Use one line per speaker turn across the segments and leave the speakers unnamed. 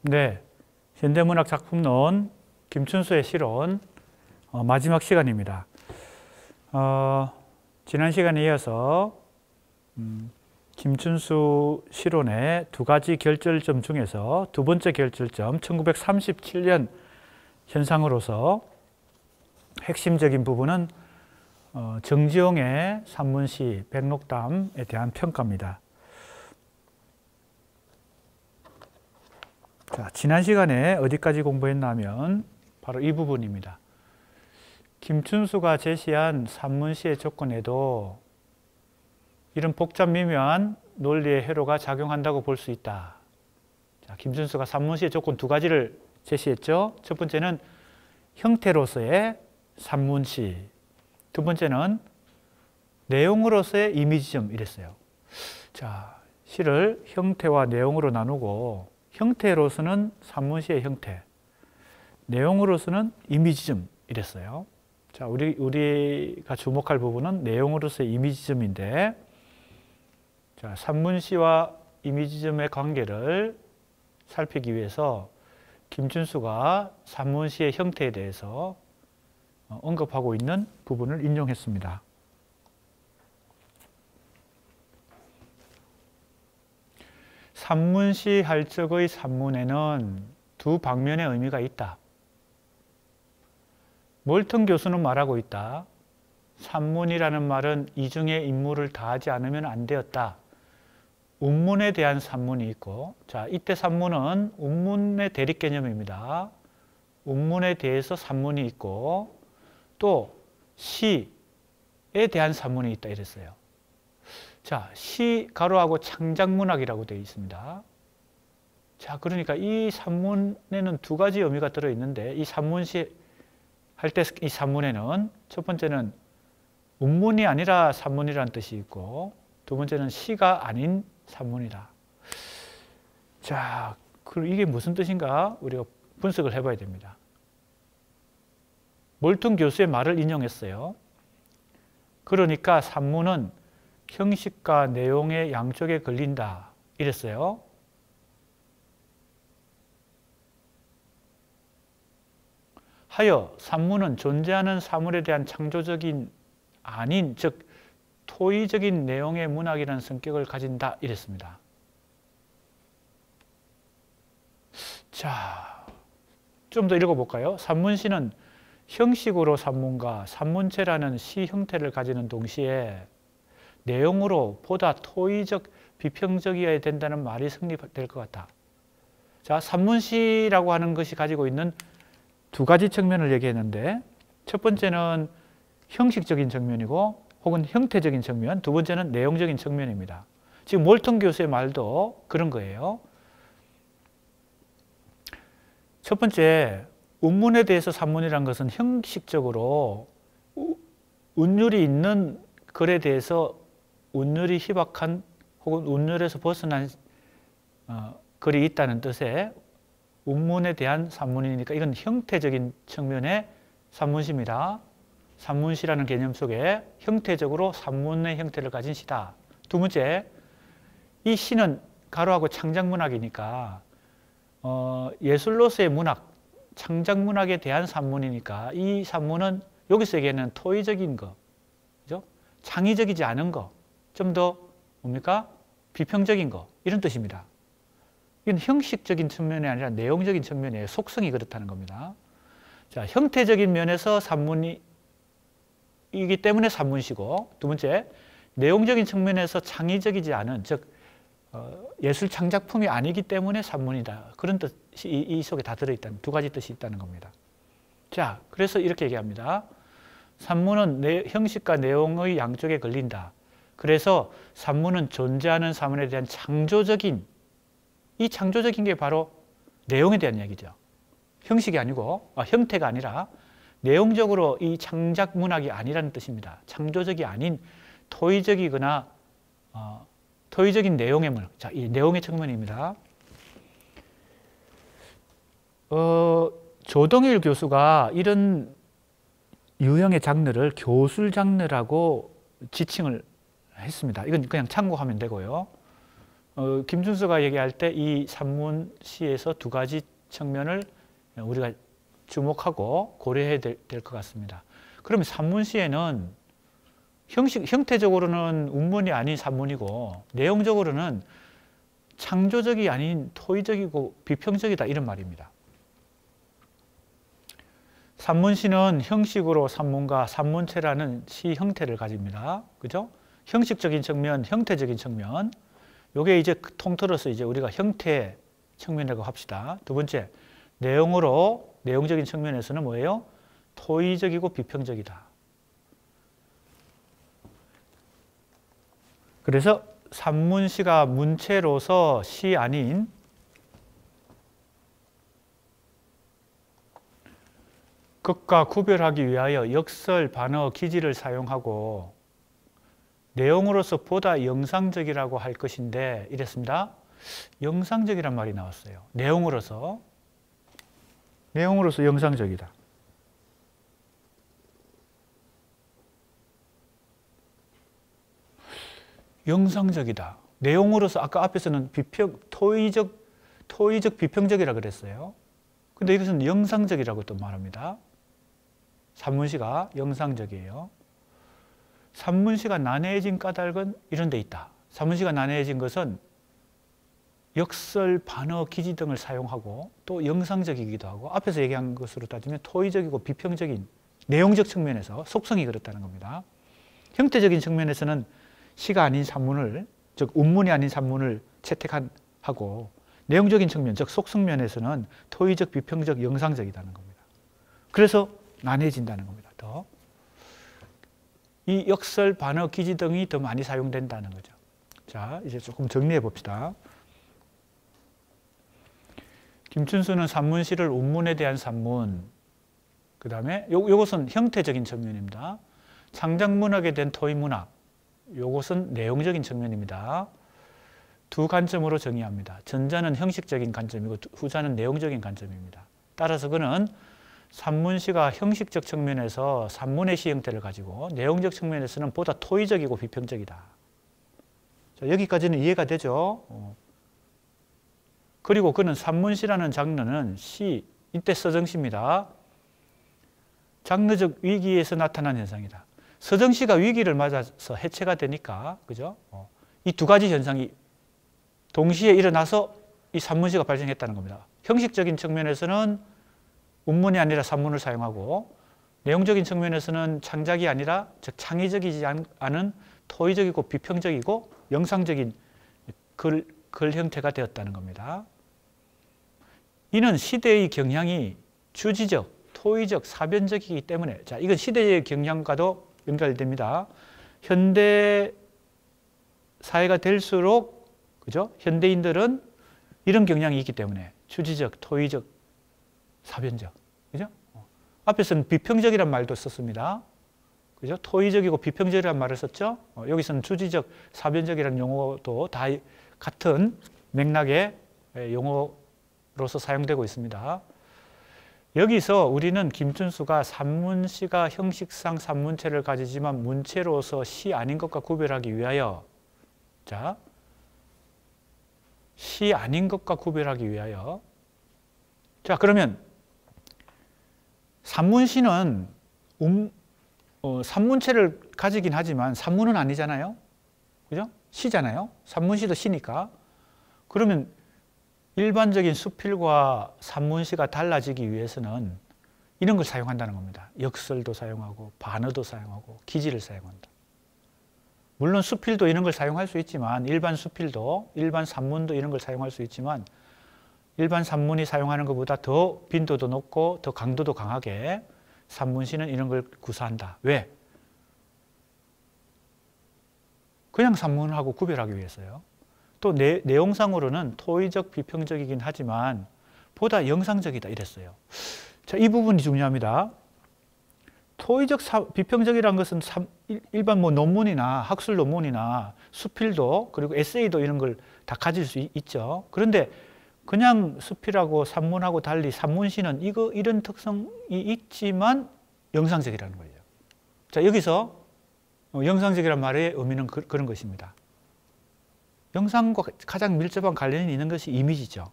네, 현대문학 작품론 김춘수의 시론 마지막 시간입니다. 지난 시간에 이어서 김춘수 시론의 두 가지 결절점 중에서 두 번째 결절점 1937년 현상으로서 핵심적인 부분은 정지용의 산문시 백록담에 대한 평가입니다. 자, 지난 시간에 어디까지 공부했냐면 바로 이 부분입니다. 김춘수가 제시한 산문시의 조건에도 이런 복잡 미묘한 논리의 회로가 작용한다고 볼 수 있다. 자, 김춘수가 산문시의 조건 두 가지를 제시했죠. 첫 번째는 형태로서의 산문시, 두 번째는 내용으로서의 이미지점 이랬어요. 자, 시를 형태와 내용으로 나누고 형태로서는 산문시의 형태, 내용으로서는 이미지점 이랬어요. 자, 우리가 주목할 부분은 내용으로서의 이미지점인데, 자, 산문시와 이미지점의 관계를 살피기 위해서 김춘수가 산문시의 형태에 대해서 언급하고 있는 부분을 인용했습니다. 산문시 할 적의 산문에는 두 방면의 의미가 있다. 몰턴 교수는 말하고 있다. 산문이라는 말은 이중의 임무를 다하지 않으면 안 되었다. 운문에 대한 산문이 있고, 자, 이때 산문은 운문의 대립 개념입니다. 운문에 대해서 산문이 있고, 또 시에 대한 산문이 있다 이랬어요. 자, 시 가로하고 창작문학이라고 되어 있습니다. 자, 그러니까 이 산문에는 두 가지 의미가 들어있는데, 이 산문시 할 때 이 산문에는 첫 번째는 운문이 아니라 산문이라는 뜻이 있고, 두 번째는 시가 아닌 산문이다. 자, 그럼 이게 무슨 뜻인가 우리가 분석을 해봐야 됩니다. 몰턴 교수의 말을 인용했어요. 그러니까 산문은 형식과 내용의 양쪽에 걸린다 이랬어요. 하여 산문은 존재하는 사물에 대한 창조적인 아닌, 즉 토의적인 내용의 문학이라는 성격을 가진다 이랬습니다. 자, 좀 더 읽어볼까요? 산문시는 형식으로 산문과 산문체라는 시 형태를 가지는 동시에 내용으로 보다 토의적, 비평적이어야 된다는 말이 성립될 것 같다. 자, 산문시라고 하는 것이 가지고 있는 두 가지 측면을 얘기했는데, 첫 번째는 형식적인 측면이고 혹은 형태적인 측면, 두 번째는 내용적인 측면입니다. 지금 몰턴 교수의 말도 그런 거예요. 첫 번째, 운문에 대해서 산문이라는 것은 형식적으로 운율이 있는 글에 대해서 운율이 희박한 혹은 운율에서 벗어난 글이 있다는 뜻의 운문에 대한 산문이니까 이건 형태적인 측면의 산문시입니다. 산문시라는 개념 속에 형태적으로 산문의 형태를 가진 시다. 두 번째, 이 시는 가로하고 창작문학이니까 예술로서의 문학, 창작문학에 대한 산문이니까 이 산문은 여기서 얘기하는 토의적인 거, 그죠? 창의적이지 않은 거, 좀 더 뭡니까? 비평적인 거, 이런 뜻입니다. 이건 형식적인 측면이 아니라 내용적인 측면이에요. 속성이 그렇다는 겁니다. 자, 형태적인 면에서 산문이기 때문에 산문시고, 두 번째, 내용적인 측면에서 창의적이지 않은, 즉 예술 창작품이 아니기 때문에 산문이다. 그런 뜻이 이 속에 다 들어있다는, 두 가지 뜻이 있다는 겁니다. 자, 그래서 이렇게 얘기합니다. 산문은 형식과 내용의 양쪽에 걸린다. 그래서 산문은 존재하는 사물에 대한 창조적인, 이 창조적인 게 바로 내용에 대한 이야기죠. 형식이 아니고, 형태가 아니라 내용적으로 이 창작 문학이 아니라는 뜻입니다. 창조적이 아닌 토의적이거나 토의적인 내용의 문학. 자, 이 내용의 측면입니다. 조동일 교수가 이런 유형의 장르를 교술 장르라고 지칭을 했습니다. 이건 그냥 참고하면 되고요. 김준수가 얘기할 때 이 산문시에서 두 가지 측면을 우리가 주목하고 고려해야 될 것 같습니다. 그러면 산문시에는 형태적으로는 운문이 아닌 산문이고 내용적으로는 창조적이 아닌 토의적이고 비평적이다 이런 말입니다. 산문시는 형식으로 산문과 산문체라는 시 형태를 가집니다. 그죠? 형식적인 측면, 형태적인 측면. 요게 이제 통틀어서 이제 우리가 형태 측면이라고 합시다. 두 번째, 내용적인 측면에서는 뭐예요? 토의적이고 비평적이다. 그래서 산문시가 문체로서 시 아닌 극과 구별하기 위하여 역설, 반어, 기지를 사용하고 내용으로서 보다 영상적이라고 할 것인데 이랬습니다. 영상적이란 말이 나왔어요. 내용으로서 영상적이다. 영상적이다. 내용으로서 아까 앞에서는 토의적 비평적이라 그랬어요. 근데 이것은 영상적이라고 또 말합니다. 산문시가 영상적이에요. 산문시가 난해해진 까닭은 이런 데 있다. 산문시가 난해해진 것은 역설, 반어, 기지 등을 사용하고 또 영상적이기도 하고 앞에서 얘기한 것으로 따지면 토의적이고 비평적인 내용적 측면에서 속성이 그렇다는 겁니다. 형태적인 측면에서는 시가 아닌 산문을, 즉 운문이 아닌 산문을 채택하고 내용적인 측면, 즉 속성면에서는 토의적, 비평적, 영상적이라는 겁니다. 그래서 난해진다는 겁니다. 더. 이 역설, 반어, 기지 등이 더 많이 사용된다는 거죠. 자, 이제 조금 정리해 봅시다. 김춘수는 산문시를 운문에 대한 산문, 그 다음에 요것은 형태적인 측면입니다. 창작문학에 대한 토의문학, 요것은 내용적인 측면입니다. 두 관점으로 정의합니다. 전자는 형식적인 관점이고 후자는 내용적인 관점입니다. 따라서 그는 산문시가 형식적 측면에서 산문의 시 형태를 가지고 내용적 측면에서는 보다 토의적이고 비평적이다. 자, 여기까지는 이해가 되죠? 그리고 그는 산문시라는 장르는 시, 이때 서정시입니다. 장르적 위기에서 나타난 현상이다. 서정시가 위기를 맞아서 해체가 되니까, 그죠? 이 두 가지 현상이 동시에 일어나서 이 산문시가 발생했다는 겁니다. 형식적인 측면에서는 운문이 아니라 산문을 사용하고 내용적인 측면에서는 창작이 아니라 즉 창의적이지 않은 토의적이고 비평적이고 영상적인 글 형태가 되었다는 겁니다. 이는 시대의 경향이 주지적, 토의적, 사변적이기 때문에 자, 이건 시대의 경향과도 연결됩니다. 현대 사회가 될수록 그죠? 현대인들은 이런 경향이 있기 때문에 주지적, 토의적, 사변적. 그죠? 앞에서는 비평적이란 말도 썼습니다. 그죠? 토의적이고 비평적이란 말을 썼죠? 여기서는 주지적, 사변적이라는 용어도 다 같은 맥락의 용어로서 사용되고 있습니다. 여기서 우리는 김춘수가 산문시가 형식상 산문체를 가지지만 문체로서 시 아닌 것과 구별하기 위하여 자, 시 아닌 것과 구별하기 위하여 자, 그러면 산문시는 산문체를 가지긴 하지만 산문은 아니잖아요. 그죠? 시잖아요. 산문시도 시니까. 그러면 일반적인 수필과 산문시가 달라지기 위해서는 이런 걸 사용한다는 겁니다. 역설도 사용하고 반어도 사용하고 기지를 사용한다. 물론 수필도 이런 걸 사용할 수 있지만 일반 수필도 일반 산문도 이런 걸 사용할 수 있지만 일반 산문이 사용하는 것보다 더 빈도도 높고 더 강도도 강하게 산문시는 이런 걸 구사한다. 왜? 그냥 산문하고 구별하기 위해서요. 또 내용상으로는 토의적, 비평적이긴 하지만 보다 영상적이다 이랬어요. 자, 이 부분이 중요합니다. 토의적, 비평적이라는 것은 일반 논문이나 학술 논문이나 수필도 그리고 에세이도 이런 걸 다 가질 수 있죠. 그런데 그냥 수필하고 산문하고 달리 산문시는 이런 특성이 있지만 영상적이라는 거예요. 자, 여기서 영상적이라는 말의 의미는 그런 것입니다. 영상과 가장 밀접한 관련이 있는 것이 이미지죠.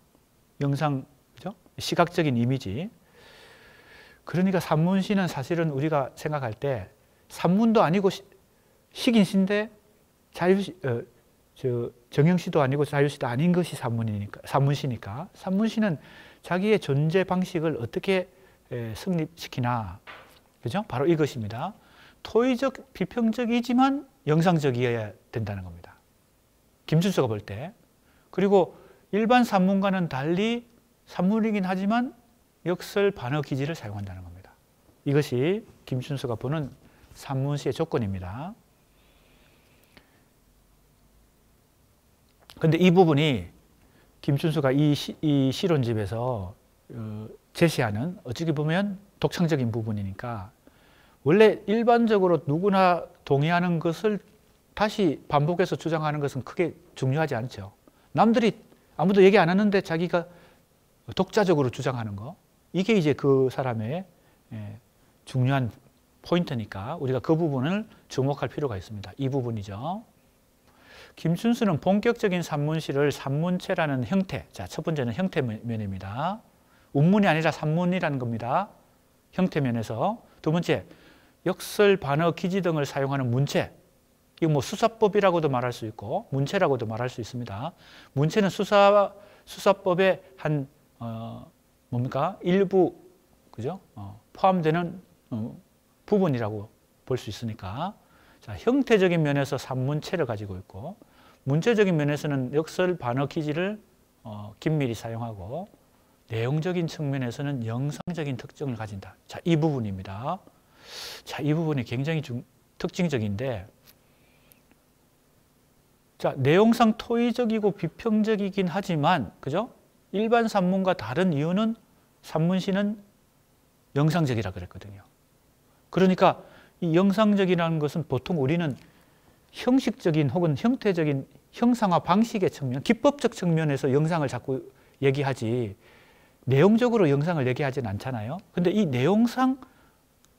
영상, 그죠? 시각적인 이미지. 그러니까 산문시는 사실은 우리가 생각할 때 산문도 아니고 시긴 시인데 정형시도 아니고 자유시도 아닌 것이 산문시니까 산문시는 자기의 존재 방식을 어떻게 성립시키나, 그죠? 바로 이것입니다. 토의적, 비평적이지만 영상적이어야 된다는 겁니다. 김준수가 볼 때. 그리고 일반 산문과는 달리 산문이긴 하지만 역설 반어 기지를 사용한다는 겁니다. 이것이 김준수가 보는 산문시의 조건입니다. 근데 이 부분이 김준수가 이 시론집에서 제시하는 어찌 보면 독창적인 부분이니까 원래 일반적으로 누구나 동의하는 것을 다시 반복해서 주장하는 것은 크게 중요하지 않죠. 남들이 아무도 얘기 안 하는데 자기가 독자적으로 주장하는 거, 이게 이제 그 사람의 중요한 포인트니까 우리가 그 부분을 주목할 필요가 있습니다. 이 부분이죠. 김준수는 본격적인 산문시를 산문체라는 형태, 자, 첫 번째는 형태면입니다. 운문이 아니라 산문이라는 겁니다. 형태면에서. 두 번째, 역설, 반어, 기지 등을 사용하는 문체. 이거 뭐 수사법이라고도 말할 수 있고 문체라고도 말할 수 있습니다. 문체는 수사법의 한 뭡니까? 일부, 그죠? 포함되는 부분이라고 볼 수 있으니까. 자, 형태적인 면에서 산문체를 가지고 있고 문체적인 면에서는 역설, 반어, 기지를 긴밀히 사용하고 내용적인 측면에서는 영상적인 특징을 가진다. 자, 이 부분입니다. 자, 이 부분이 굉장히 특징적인데, 자, 내용상 토의적이고 비평적이긴 하지만, 그죠? 일반 산문과 다른 이유는 산문시는 영상적이라 그랬거든요. 그러니까 이 영상적이라는 것은 보통 우리는 형식적인 혹은 형태적인 형상화 방식의 측면, 기법적 측면에서 영상을 자꾸 얘기하지 내용적으로 영상을 얘기하지는 않잖아요. 근데 이 내용상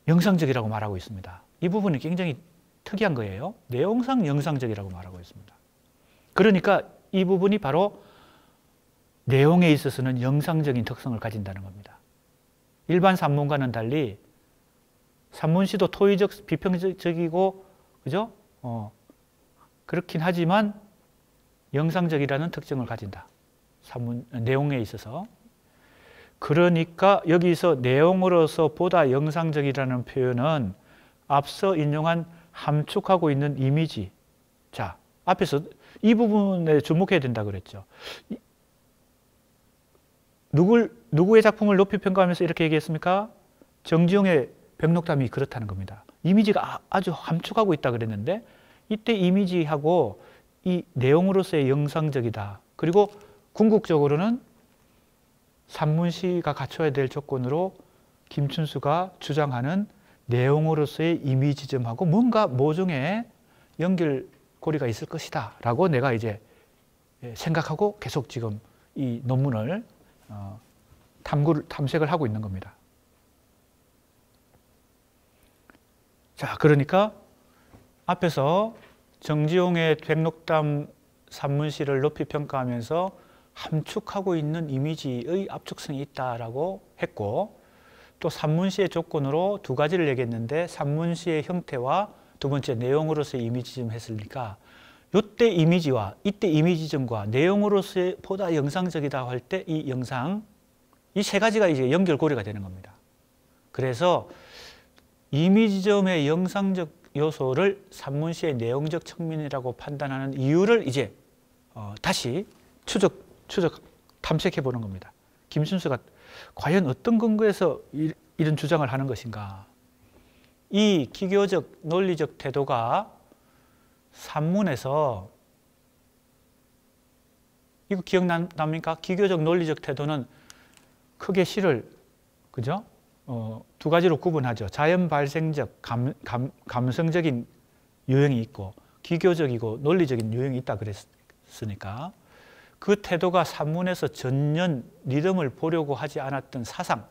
영상적이라고 말하고 있습니다. 이 부분이 굉장히 특이한 거예요. 내용상 영상적이라고 말하고 있습니다. 그러니까 이 부분이 바로 내용에 있어서는 영상적인 특성을 가진다는 겁니다. 일반 산문과는 달리 산문시도 토의적, 비평적이고, 그죠? 그렇긴 하지만 영상적이라는 특징을 가진다. 내용에 있어서. 그러니까 여기서 내용으로서 보다 영상적이라는 표현은 앞서 인용한 함축하고 있는 이미지. 자, 앞에서 이 부분에 주목해야 된다 그랬죠. 누구의 작품을 높이 평가하면서 이렇게 얘기했습니까? 정지용의 백록담이 그렇다는 겁니다. 이미지가 아주 함축하고 있다 그랬는데 이때 이미지하고 이 내용으로서의 영상적이다. 그리고 궁극적으로는 산문시가 갖춰야 될 조건으로 김춘수가 주장하는 내용으로서의 이미지점하고 뭔가 모종의 연결고리가 있을 것이다 라고 내가 이제 생각하고 계속 지금 이 논문을 탐색을 하고 있는 겁니다. 자, 그러니까 앞에서 정지용의 백록담 산문시를 높이 평가하면서 함축하고 있는 이미지의 압축성이 있다라고 했고, 또 산문시의 조건으로 두 가지를 얘기했는데 산문시의 형태와 두 번째 내용으로서의 이미지점 했으니까 이때 이미지와 이때 이미지점과 내용으로서의 보다 영상적이다 할 때 이 영상, 이 세 가지가 이제 연결고리가 되는 겁니다. 그래서 이미지점의 영상적 요소를 산문시의 내용적 측면이라고 판단하는 이유를 이제 다시 탐색해 보는 겁니다. 김춘수가 과연 어떤 근거에서 이런 주장을 하는 것인가? 이 기교적, 논리적 태도가 산문에서, 이거 기억납니까? 기교적, 논리적 태도는 크게 시를, 그죠? 두 가지로 구분하죠. 자연 발생적, 감성적인 유형이 있고 기교적이고 논리적인 유형이 있다 그랬으니까 그 태도가 산문에서 전년 리듬을 보려고 하지 않았던 사상,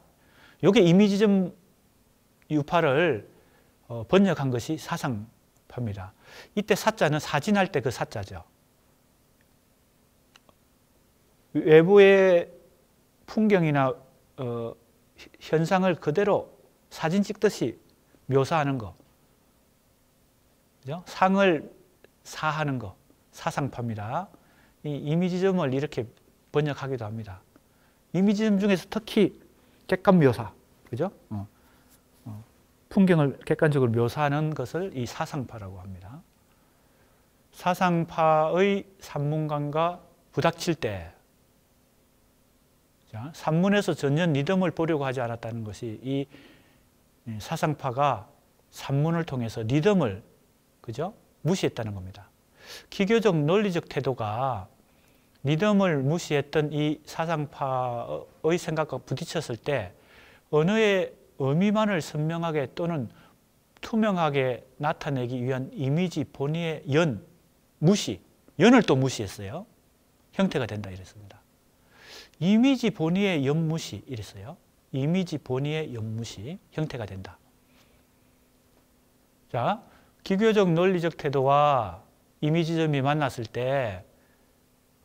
이게 이미지점 유파를 번역한 것이 사상파입니다. 이때 사자는 사진할 때 그 사자죠. 외부의 풍경이나 현상을 그대로 사진 찍듯이 묘사하는 거, 그죠? 상을 사하는 거, 사상파입니다. 이 이미지점을 이렇게 번역하기도 합니다. 이미지점 중에서 특히 객관 묘사, 그죠? 풍경을 객관적으로 묘사하는 것을 이 사상파라고 합니다. 사상파의 산문관과 부닥칠 때, 자, 산문에서 전혀 리듬을 보려고 하지 않았다는 것이 이 사상파가 산문을 통해서 리듬을, 그죠? 무시했다는 겁니다. 기교적 논리적 태도가 리듬을 무시했던 이 사상파의 생각과 부딪혔을 때 언어의 의미만을 선명하게 또는 투명하게 나타내기 위한 이미지 본의의 무시, 연을 또 무시했어요. 형태가 된다 이랬습니다. 이미지 본의의 연무시 이랬어요. 이미지 본의의 연무시, 형태가 된다. 자, 기교적 논리적 태도와 이미지점이 만났을 때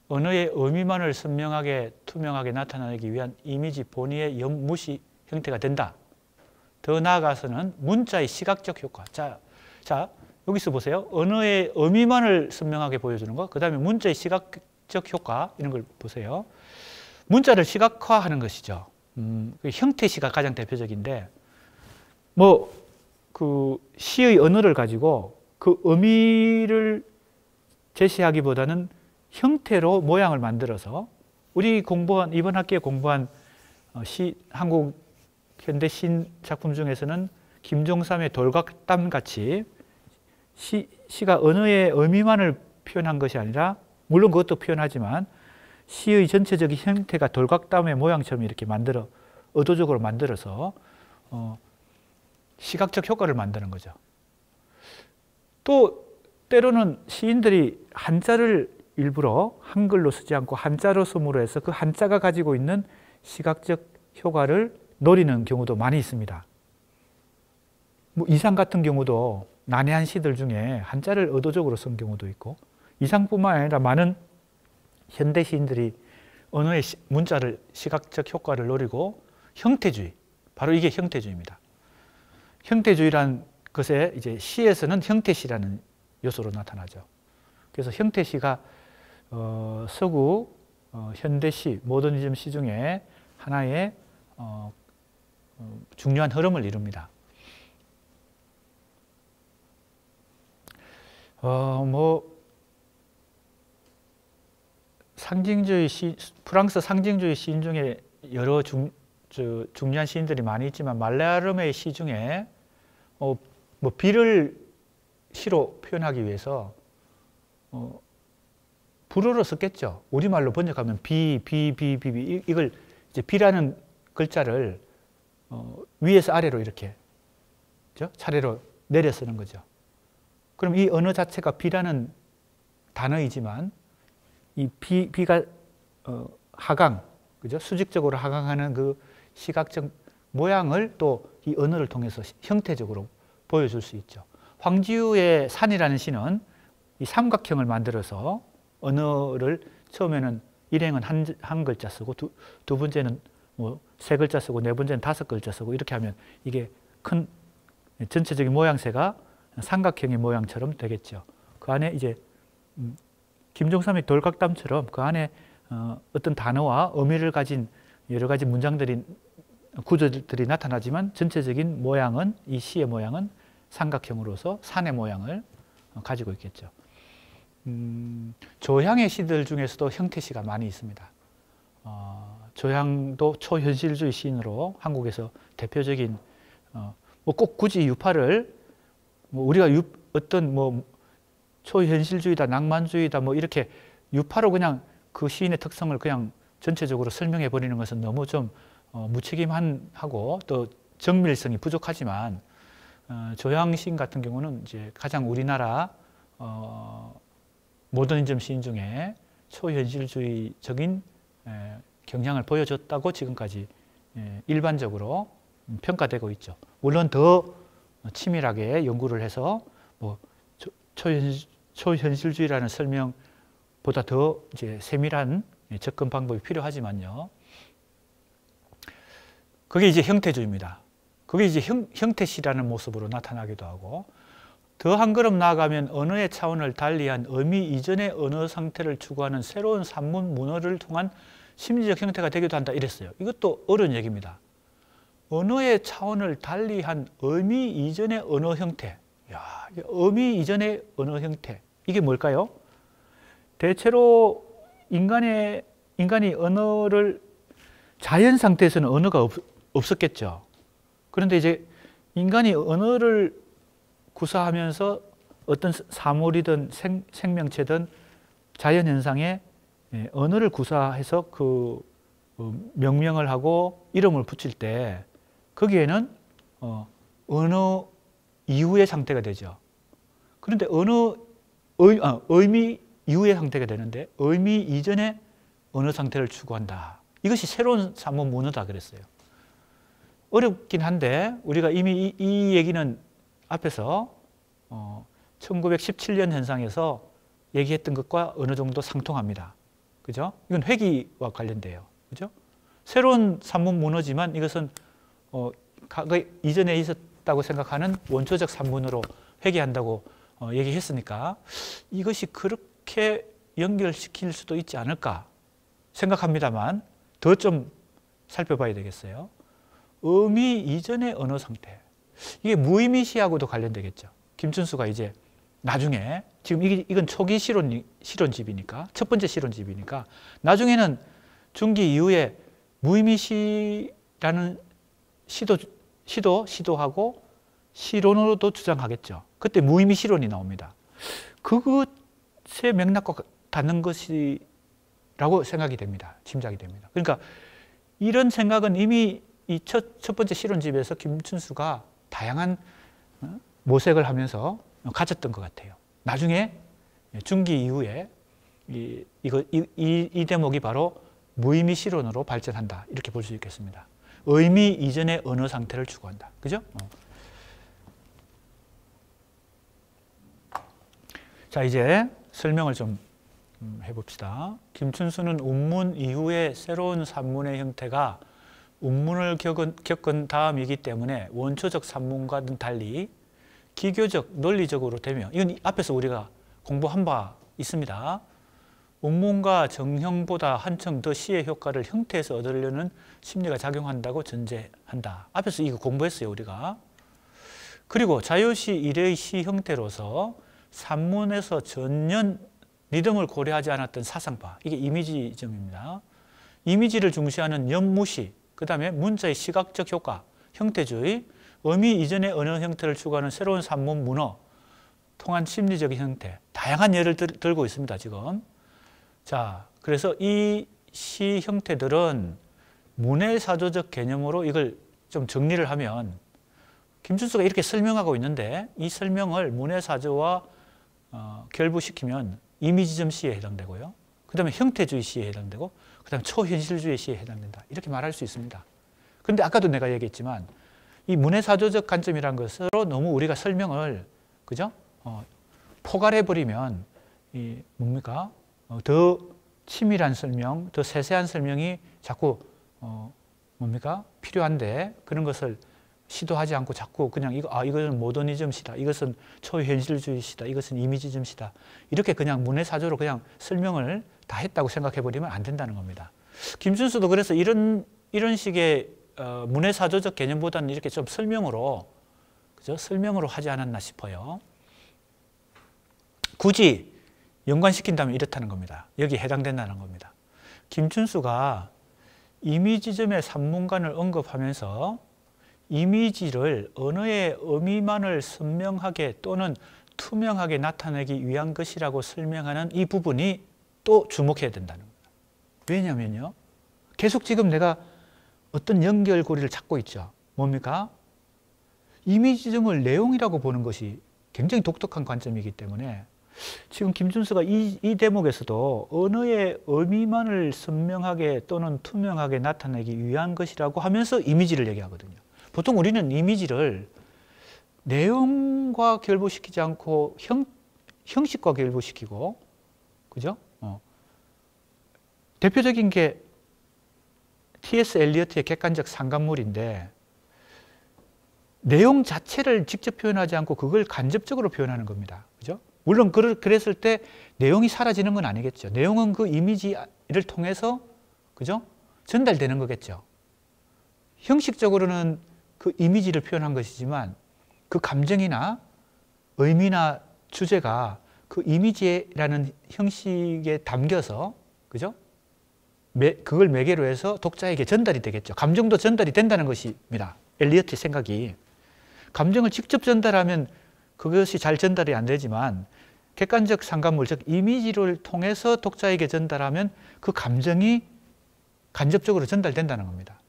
언어의 의미만을 선명하게 투명하게 나타내기 위한 이미지 본의의 연무시 형태가 된다. 더 나아가서는 문자의 시각적 효과. 자, 여기서 보세요. 언어의 의미만을 선명하게 보여주는 거, 그 다음에 문자의 시각적 효과, 이런 걸 보세요. 문자를 시각화하는 것이죠. 형태시가 가장 대표적인데, 그 시의 언어를 가지고 그 의미를 제시하기보다는 형태로 모양을 만들어서 우리 이번 학기에 공부한 한국 현대 시 작품 중에서는 김종삼의 돌각담 같이 시가 언어의 의미만을 표현한 것이 아니라, 물론 그것도 표현하지만 시의 전체적인 형태가 돌각담의 모양처럼 이렇게 의도적으로 만들어서 시각적 효과를 만드는 거죠. 또 때로는 시인들이 한자를 일부러 한글로 쓰지 않고 한자로 씀으로 해서 그 한자가 가지고 있는 시각적 효과를 노리는 경우도 많이 있습니다. 이상 같은 경우도 난해한 시들 중에 한자를 의도적으로 쓴 경우도 있고, 이상뿐만 아니라 많은 현대 시인들이 언어의 문자를 시각적 효과를 노리고 형태주의, 바로 이게 형태주의입니다. 형태주의란 것에 이제 시에서는 형태시라는 요소로 나타나죠. 그래서 형태시가 서구 현대시, 모더니즘 시 중에 하나의 중요한 흐름을 이룹니다. 상징주의 프랑스 상징주의 시인 중에 여러 중요한 시인들이 많이 있지만, 말레아름의 시 중에 비를 시로 표현하기 위해서 불어로 썼겠죠. 우리말로 번역하면 이걸 이제 비라는 글자를 위에서 아래로 이렇게, 그죠? 차례로 내려 쓰는 거죠. 그럼 이 언어 자체가 비라는 단어이지만 이 비가 하강, 그죠? 수직적으로 하강하는 그 시각적 모양을 또 이 언어를 통해서 형태적으로 보여줄 수 있죠. 황지우의 산이라는 시는 이 삼각형을 만들어서 언어를 처음에는 일행은 한 글자 쓰고 두 번째는 세 글자 쓰고 네 번째는 다섯 글자 쓰고 이렇게 하면 이게 큰 전체적인 모양새가 삼각형의 모양처럼 되겠죠. 그 안에 이제 김종삼의 돌각담처럼 그 안에 어떤 단어와 의미를 가진 여러 가지 문장들이 구조들이 나타나지만 전체적인 모양은, 이 시의 모양은 삼각형으로서 산의 모양을 가지고 있겠죠. 조향의 시들 중에서도 형태시가 많이 있습니다. 조향도 초현실주의 시인으로 한국에서 대표적인, 꼭 굳이 유파를 우리가 어떤 초현실주의다, 낭만주의다 이렇게 유파로 그냥 그 시인의 특성을 그냥 전체적으로 설명해 버리는 것은 너무 좀 무책임하고 또 정밀성이 부족하지만, 조향 시인 같은 경우는 이제 가장 우리나라 모더니즘 시인 중에 초현실주의적인 경향을 보여줬다고 지금까지 일반적으로 평가되고 있죠. 물론 더 치밀하게 연구를 해서 초현실주의라는 설명보다 더 이제 세밀한 접근 방법이 필요하지만요. 그게 이제 형태주의입니다. 그게 이제 형태시라는 모습으로 나타나기도 하고, 더 한 걸음 나아가면 언어의 차원을 달리한 의미 이전의 언어 상태를 추구하는 새로운 산문 문어를 통한 심리적 형태가 되기도 한다 이랬어요. 이것도 어려운 얘기입니다. 언어의 차원을 달리한 의미 이전의 언어 형태. 야, 의미 이전의 언어 형태. 이게 뭘까요? 대체로 인간이 언어를 자연 상태에서는 언어가 없었겠죠. 그런데 이제 인간이 언어를 구사하면서 어떤 사물이든 생명체든 자연현상에 언어를 구사해서 그 명명을 하고 이름을 붙일 때 거기에는 언어 이후의 상태가 되죠. 그런데 의미 이후의 상태가 되는데 의미 이전의 언어 상태를 추구한다. 이것이 새로운 산문 문어다 그랬어요. 어렵긴 한데 우리가 이미 이 얘기는 앞에서 1917년 현상에서 얘기했던 것과 어느 정도 상통합니다. 그죠? 이건 회귀와 관련돼요. 그죠? 새로운 산문 문어지만 이것은 이전에 있었다고 생각하는 원초적 산문으로 회귀한다고 얘기했으니까 이것이 그렇게 연결시킬 수도 있지 않을까 생각합니다만 더 좀 살펴봐야 되겠어요. 의미 이전의 언어 상태. 이게 무의미시하고도 관련되겠죠. 김춘수가 이제 나중에 지금 이건 초기 실론집이니까 첫 번째 실론집이니까 나중에는 중기 이후에 무의미시라는 시도하고 시론으로도 주장하겠죠. 그때 무의미시론이 나옵니다. 그것의 맥락과 닿는 것이라고 생각이 됩니다. 짐작이 됩니다. 그러니까 이런 생각은 이미 이 첫 번째 실론집에서 김춘수가 다양한 모색을 하면서 가졌던 것 같아요. 나중에 중기 이후에 이 대목이 바로 무의미 실론으로 발전한다. 이렇게 볼 수 있겠습니다. 의미 이전의 언어 상태를 추구한다. 그죠? 자, 이제 설명을 좀 해봅시다. 김춘수는 운문 이후의 새로운 산문의 형태가 운문을 겪은 다음이기 때문에 원초적 산문과는 달리 기교적, 논리적으로 되며 이건 앞에서 우리가 공부한 바 있습니다. 운문과 정형보다 한층 더 시의 효과를 형태에서 얻으려는 심리가 작용한다고 전제한다. 앞에서 이거 공부했어요, 우리가. 그리고 자유시 일의 시 형태로서 산문에서 전혀 리듬을 고려하지 않았던 사상파, 이게 이미지점입니다. 이미지를 중시하는 연무시, 그 다음에 문자의 시각적 효과, 형태주의, 의미 이전의 언어 형태를 추구하는 새로운 산문 문어, 통한 심리적인 형태, 다양한 예를 들고 있습니다, 지금. 자, 그래서 이 시 형태들은 문해사조적 개념으로 이걸 좀 정리를 하면 김춘수가 이렇게 설명하고 있는데 이 설명을 문해사조와 결부시키면 이미지점 시에 해당되고요. 그 다음에 형태주의 시에 해당되고 그 다음에 초현실주의 시에 해당된다. 이렇게 말할 수 있습니다. 그런데 아까도 내가 얘기했지만 이 문해사조적 관점이라는 것으로 너무 우리가 설명을 그죠? 포괄해버리면 이 뭡니까? 더 치밀한 설명, 더 세세한 설명이 자꾸 뭡니까? 필요한데 그런 것을 시도하지 않고 자꾸 그냥 이것은 모더니즘 시다, 이것은 초현실주의 시다, 이것은 이미지점 시다, 이렇게 그냥 문해사조로 그냥 설명을 다 했다고 생각해버리면 안 된다는 겁니다. 김춘수도 그래서 이런 식의 문해사조적 개념보다는 이렇게 좀 설명으로 하지 않았나 싶어요. 굳이 연관시킨다면 이렇다는 겁니다. 여기에 해당된다는 겁니다. 김춘수가 이미지점의 산문관을 언급하면서 이미지를 언어의 의미만을 선명하게 또는 투명하게 나타내기 위한 것이라고 설명하는 이 부분이 또 주목해야 된다는 겁니다. 왜냐면요, 계속 지금 내가 어떤 연결고리를 찾고 있죠. 뭡니까? 이미지점을 내용이라고 보는 것이 굉장히 독특한 관점이기 때문에 지금 김춘수가 이 대목에서도 언어의 의미만을 선명하게 또는 투명하게 나타내기 위한 것이라고 하면서 이미지를 얘기하거든요. 보통 우리는 이미지를 내용과 결부시키지 않고 형식과 결부시키고, 그죠? 대표적인 게 T.S. 엘리어트의 객관적 상관물인데 내용 자체를 직접 표현하지 않고 그걸 간접적으로 표현하는 겁니다. 그죠? 물론 그랬을 때 내용이 사라지는 건 아니겠죠. 내용은 그 이미지를 통해서 그죠? 전달되는 거겠죠. 형식적으로는 그 이미지를 표현한 것이지만 그 감정이나 의미나 주제가 그 이미지라는 형식에 담겨서 그죠? 그걸 매개로 해서 독자에게 전달이 되겠죠. 감정도 전달이 된다는 것입니다. 엘리어트의 생각이. 감정을 직접 전달하면 그것이 잘 전달이 안 되지만 객관적 상관물, 즉 이미지를 통해서 독자에게 전달하면 그 감정이 간접적으로 전달된다는 겁니다.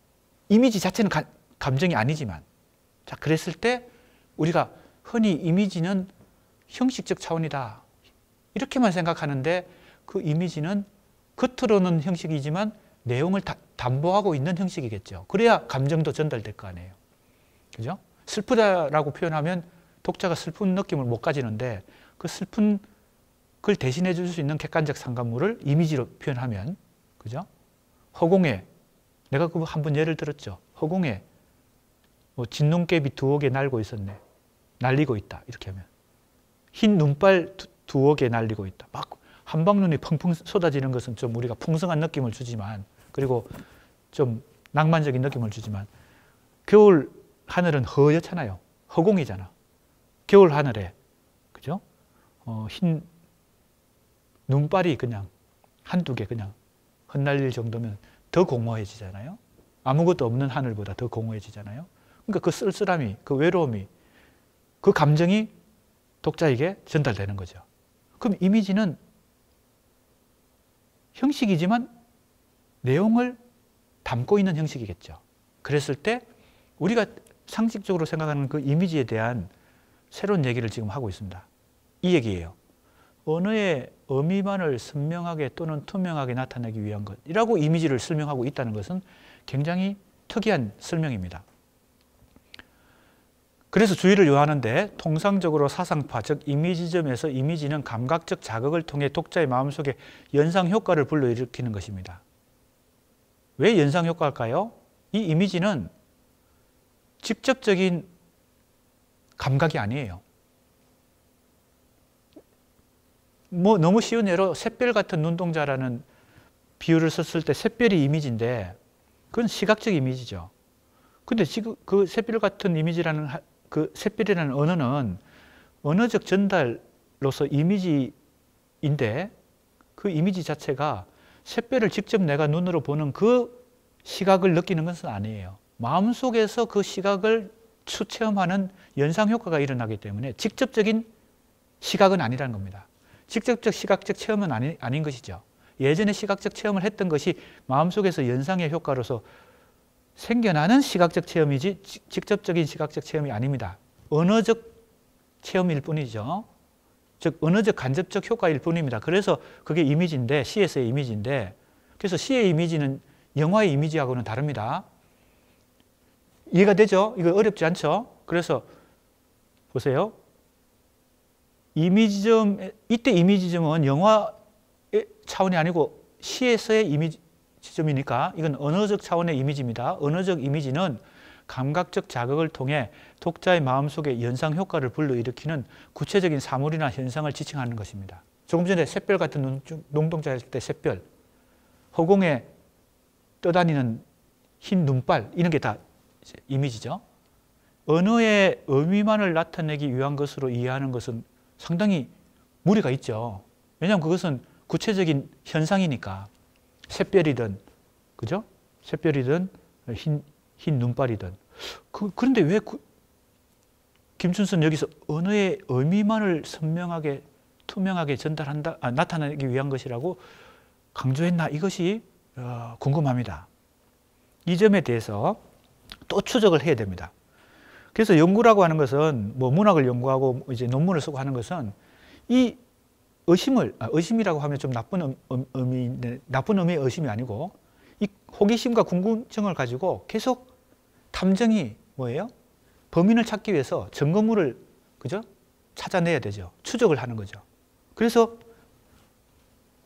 이미지 자체는 감정이 아니지만. 자, 그랬을 때 우리가 흔히 이미지는 형식적 차원이다. 이렇게만 생각하는데 그 이미지는 겉으로는 형식이지만 내용을 담보하고 있는 형식이겠죠. 그래야 감정도 전달될 거 아니에요. 그죠? 슬프다라고 표현하면 독자가 슬픈 느낌을 못 가지는데 그 슬픈 걸 대신해 줄 수 있는 객관적 상관물을 이미지로 표현하면 그죠? 허공에 내가 그거 한번 예를 들었죠. 허공에 뭐 진눈깨비 2개 날고 있었네. 날리고 있다. 이렇게 하면 흰 눈발 2개 날리고 있다. 막 한방눈이 펑펑 쏟아지는 것은 좀 우리가 풍성한 느낌을 주지만 그리고 좀 낭만적인 느낌을 주지만 겨울 하늘은 허옇잖아요. 허공이잖아. 겨울 하늘에 그죠? 흰 눈발이 그냥 한두 개 그냥 흩날릴 정도면 더 공허해지잖아요. 아무것도 없는 하늘보다 더 공허해지잖아요. 그러니까 그 쓸쓸함이, 그 외로움이, 그 감정이 독자에게 전달되는 거죠. 그럼 이미지는 형식이지만 내용을 담고 있는 형식이겠죠. 그랬을 때 우리가 상식적으로 생각하는 그 이미지에 대한 새로운 얘기를 지금 하고 있습니다. 이 얘기예요. 언어의 의미만을 선명하게 또는 투명하게 나타내기 위한 것이라고 이미지를 설명하고 있다는 것은 굉장히 특이한 설명입니다. 그래서 주의를 요하는데 통상적으로 사상파, 즉 이미지점에서 이미지는 감각적 자극을 통해 독자의 마음속에 연상효과를 불러일으키는 것입니다. 왜 연상효과일까요? 이 이미지는 직접적인 감각이 아니에요. 뭐 너무 쉬운 예로 샛별 같은 눈동자라는 비유를 썼을 때 샛별이 이미지인데 그건 시각적 이미지죠. 근데 지금 그 샛별 같은 이미지라는 그 샛별이라는 언어는 언어적 전달로서 이미지인데 그 이미지 자체가 샛별을 직접 내가 눈으로 보는 그 시각을 느끼는 것은 아니에요. 마음속에서 그 시각을 추체험하는 연상효과가 일어나기 때문에 직접적인 시각은 아니라는 겁니다. 직접적 시각적 체험은 아닌 것이죠. 예전에 시각적 체험을 했던 것이 마음속에서 연상의 효과로서 생겨나는 시각적 체험이지 직접적인 시각적 체험이 아닙니다. 언어적 체험일 뿐이죠. 즉 언어적 간접적 효과일 뿐입니다. 그래서 그게 이미지인데 시에서의 이미지인데 그래서 시의 이미지는 영화의 이미지하고는 다릅니다. 이해가 되죠? 이거 어렵지 않죠? 그래서 보세요. 이때 이미지점은 영화의 차원이 아니고 시에서의 이미지점이니까 이건 언어적 차원의 이미지입니다. 언어적 이미지는 감각적 자극을 통해 독자의 마음속에 연상효과를 불러일으키는 구체적인 사물이나 현상을 지칭하는 것입니다. 조금 전에 샛별 같은 눈동자 할 때 샛별, 허공에 떠다니는 흰 눈발 이런 게 다 이미지죠. 언어의 의미만을 나타내기 위한 것으로 이해하는 것은 상당히 무리가 있죠. 왜냐하면 그것은 구체적인 현상이니까 샛별이든 그죠? 샛별이든 흰 눈발이든 그런데 왜 김춘선 여기서 언어의 의미만을 선명하게 투명하게 나타내기 위한 것이라고 강조했나 이것이 궁금합니다. 이 점에 대해서 또 추적을 해야 됩니다. 그래서 연구라고 하는 것은 뭐 문학을 연구하고 이제 논문을 쓰고 하는 것은 이 의심이라고 하면 좀 나쁜 의미의 의심이 아니고 이 호기심과 궁금증을 가지고 계속 탐정이 뭐예요? 범인을 찾기 위해서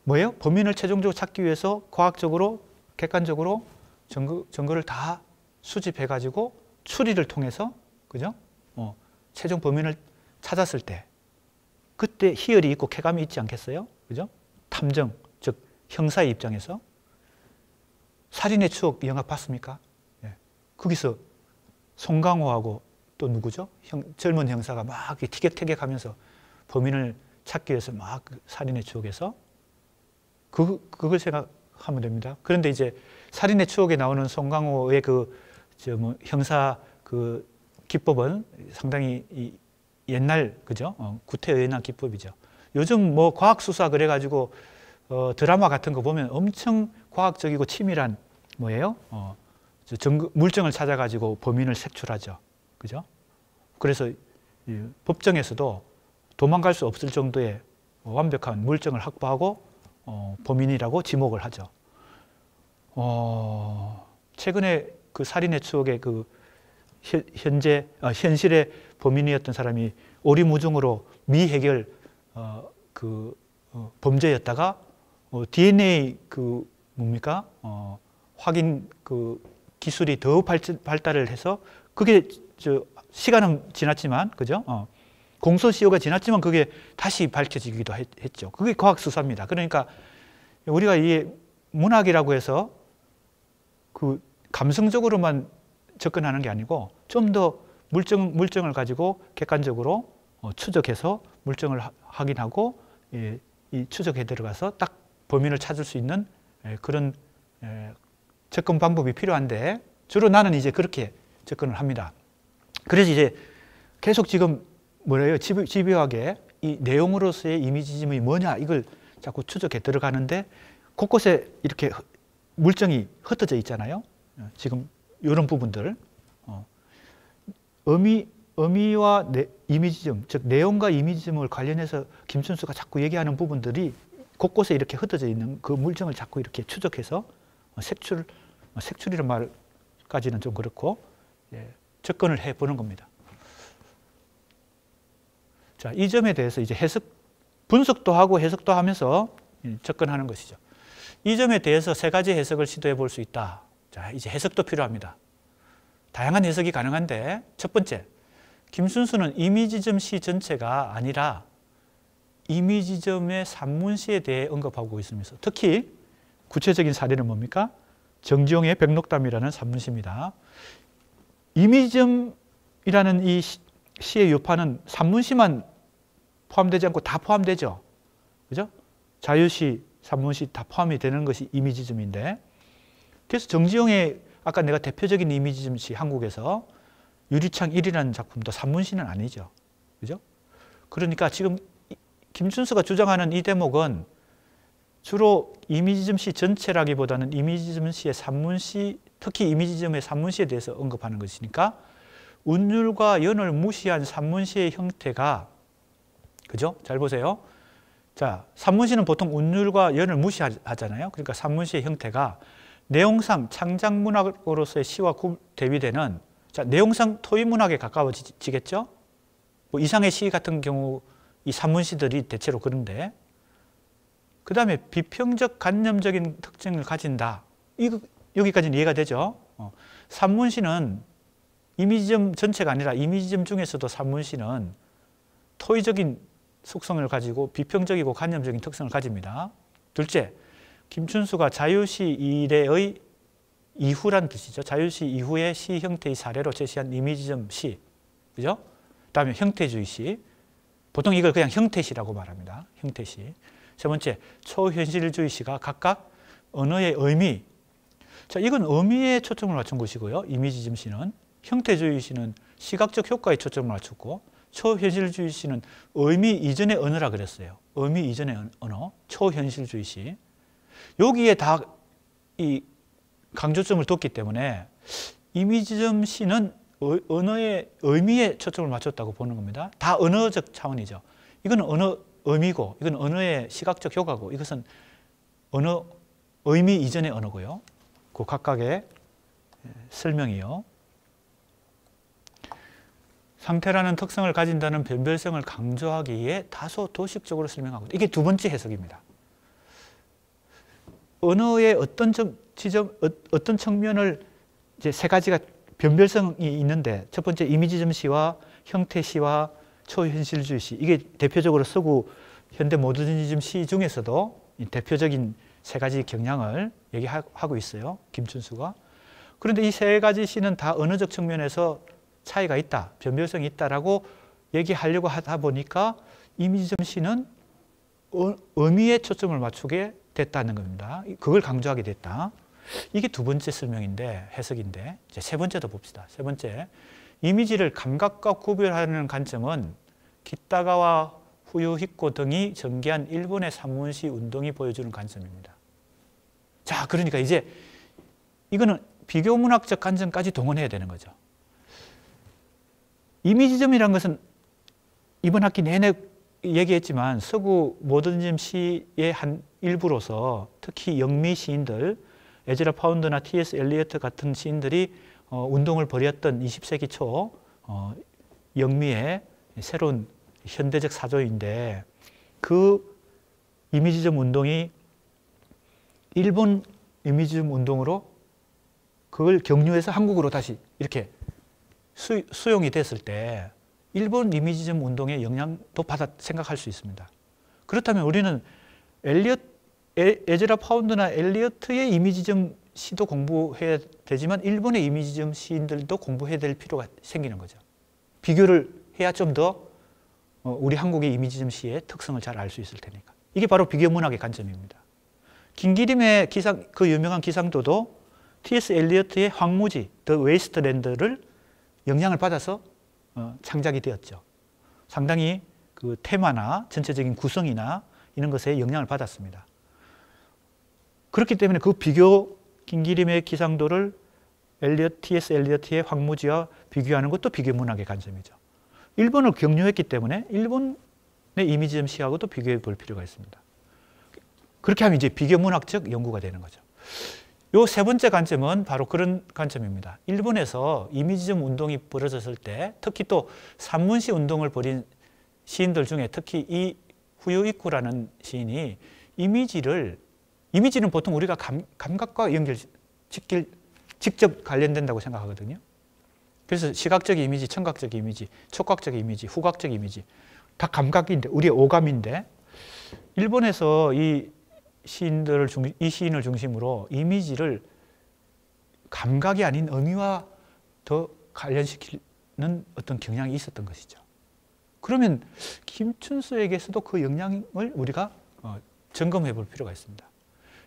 뭐예요? 범인을 최종적으로 찾기 위해서 과학적으로, 객관적으로 증거를 다 수집해가지고 추리를 통해서, 그죠? 최종 범인을 찾았을 때, 그때 희열이 있고 쾌감이 있지 않겠어요? 그죠? 탐정, 즉 형사의 입장에서. 살인의 추억 영화 봤습니까? 예. 거기서 송강호하고 또 누구죠? 젊은 형사가 막 티격태격하면서 범인을 찾기 위해서 막 살인의 추억에서 그걸 생각하면 됩니다. 그런데 이제 살인의 추억에 나오는 송강호의 형사 기법은 상당히 옛날, 그죠? 구태의연한 기법이죠. 요즘 뭐 과학수사 그래가지고 드라마 같은 거 보면 엄청 과학적이고 치밀한 뭐예요? 물증을 찾아가지고 범인을 색출하죠. 그죠? 그래서 법정에서도 도망갈 수 없을 정도의 완벽한 물증을 확보하고 범인이라고 지목을 하죠. 최근에 그 살인의 추억의 현실의 범인이었던 사람이 오리무중으로 미해결 범죄였다가 DNA 확인 기술이 더 발달을 해서 그게 시간은 지났지만, 그죠? 공소시효가 지났지만 그게 다시 밝혀지기도 했죠. 그게 과학수사입니다. 그러니까 우리가 이 문학이라고 해서 감성적으로만 접근하는 게 아니고 좀 더 물증을 가지고 객관적으로 추적해서 물증을 확인하고 이 추적에 들어가서 딱 범인을 찾을 수 있는 그런 접근 방법이 필요한데, 주로 나는 이제 그렇게 접근을 합니다. 그래서 이제 계속 지금 뭐래요? 집요하게 이 내용으로서의 이미지즘이 뭐냐 이걸 자꾸 추적해 들어가는데 곳곳에 이렇게 물증이 흩어져 있잖아요. 지금 이런 부분들. 의미와 이미지즘, 즉 내용과 이미지즘을 관련해서 김춘수가 자꾸 얘기하는 부분들이 곳곳에 이렇게 흩어져 있는 그 물증을 자꾸 이렇게 추적해서 색출이라는 말까지는 좀 그렇고 접근을 해보는 겁니다. 자, 이 점에 대해서 이제 분석도 하고 해석도 하면서 접근하는 것이죠. 이 점에 대해서 세 가지 해석을 시도해 볼 수 있다. 자, 이제 해석도 필요합니다. 다양한 해석이 가능한데, 첫 번째, 김순수는 이미지점 시 전체가 아니라 이미지점의 산문시에 대해 언급하고 있으면서, 특히 구체적인 사례는 뭡니까? 정지용의 백록담이라는 산문시입니다. 이미지점이라는 이 시의 유파는 산문시만 포함되지 않고 다 포함되죠. 그죠? 자유시, 산문시 다 포함이 되는 것이 이미지점인데, 그래서 정지용의 아까 내가 대표적인 이미지점시 한국에서 유리창 1이라는 작품도 산문시는 아니죠. 그죠? 그러니까 지금 김춘수가 주장하는 이 대목은 주로 이미지점시 전체라기보다는 이미지점시의 산문시, 특히 이미지점의 산문시에 대해서 언급하는 것이니까 운율과 연을 무시한 산문시의 형태가, 그죠? 잘 보세요. 자, 산문시는 보통 운율과 연을 무시하잖아요. 그러니까 산문시의 형태가 내용상 창작문학으로서의 시와 대비되는, 자, 내용상 토의문학에 가까워지겠죠? 뭐 이상의 시 같은 경우 이 산문시들이 대체로 그런데, 그 다음에 비평적 관념적인 특징을 가진다. 여기까지는 이해가 되죠? 산문시는 이미지점 전체가 아니라 이미지점 중에서도 산문시는 토의적인 속성을 가지고 비평적이고 관념적인 특성을 가집니다. 둘째, 김춘수가 자유시 이래의 이후란 뜻이죠. 자유시 이후의 시 형태의 사례로 제시한 이미지점 시, 그죠? 그다음에 형태주의 시, 보통 이걸 그냥 형태시라고 말합니다. 형태시. 세 번째, 초현실주의 시가 각각 언어의 의미, 자, 이건 의미에 초점을 맞춘 것이고요. 이미지점 시는. 형태주의 시는 시각적 효과에 초점을 맞췄고, 초현실주의 시는 의미 이전의 언어라 그랬어요. 의미 이전의 언어, 초현실주의 시. 여기에 다 이 강조점을 뒀기 때문에 이미지점 시는 언어의 의미에 초점을 맞췄다고 보는 겁니다. 다 언어적 차원이죠. 이건 언어 의미고, 이건 언어의 시각적 효과고, 이것은 언어 의미 이전의 언어고요. 그 각각의 설명이요. 상태라는 특성을 가진다는 변별성을 강조하기 위해 다소 도식적으로 설명하고, 이게 두 번째 해석입니다. 언어의 어떤 측면을 이제 세 가지가 변별성이 있는데, 첫 번째 이미지점 시와 형태 시와 초현실주의 시, 이게 대표적으로 서구 현대 모더니즘 시 중에서도 대표적인 세 가지 경향을 얘기하고 있어요, 김춘수가. 그런데 이 세 가지 시는 다 언어적 측면에서 차이가 있다, 변별성이 있다라고 얘기하려고 하다 보니까 이미지점 시는 의미에 초점을 맞추게 됐다는 겁니다. 그걸 강조하게 됐다. 이게 두 번째 설명인데, 해석인데, 이제 세 번째도 봅시다. 세 번째, 이미지를 감각과 구별하는 관점은 기타가와 후유히코 등이 전개한 일본의 산문시 운동이 보여주는 관점입니다. 자, 그러니까 이제 이거는 비교문학적 관점까지 동원해야 되는 거죠. 이미지점이라는 것은 이번 학기 내내 얘기했지만 서구 모더니즘 시의 한 일부로서 특히 영미 시인들, 에즈라 파운드나 T.S. 엘리어트 같은 시인들이 운동을 벌였던 20세기 초 영미의 새로운 현대적 사조인데, 그 이미지점 운동이 일본 이미지점 운동으로 그걸 경유해서 한국으로 다시 이렇게 수용이 됐을 때 일본 이미지점 운동의 영향도 받아 생각할 수 있습니다. 그렇다면 우리는 에즈라 파운드나 엘리어트의 이미지점 시도 공부해야 되지만 일본의 이미지점 시인들도 공부해야 될 필요가 생기는 거죠. 비교를 해야 좀 더 우리 한국의 이미지점 시의 특성을 잘 알 수 있을 테니까. 이게 바로 비교문학의 관점입니다. 김기림의 그 유명한 기상도도 T.S. 엘리어트의 황무지, 더 웨이스트랜드를 영향을 받아서 창작이 되었죠. 상당히 그 테마나 전체적인 구성이나 이런 것에 영향을 받았습니다. 그렇기 때문에 그 비교, 김기림의 기상도를 T.S. 엘리어트의 황무지와 비교하는 것도 비교문학의 관점이죠. 일본을 경유했기 때문에 일본의 이미지점 시하고도 비교해 볼 필요가 있습니다. 그렇게 하면 이제 비교문학적 연구가 되는 거죠. 요 세 번째 관점은 바로 그런 관점입니다. 일본에서 이미지점 운동이 벌어졌을 때, 특히 또 산문시 운동을 벌인 시인들 중에 특히 이 후유이쿠라는 시인이 이미지는 보통 우리가 감각과 직접 관련된다고 생각하거든요. 그래서 시각적 이미지, 청각적 이미지, 촉각적 이미지, 후각적 이미지 다 감각인데, 우리의 오감인데, 일본에서 이 시인을 중심으로 이미지를 감각이 아닌 의미와 더 관련시키는 어떤 경향이 있었던 것이죠. 그러면 김춘수에게서도 그 영향을 우리가 점검해 볼 필요가 있습니다.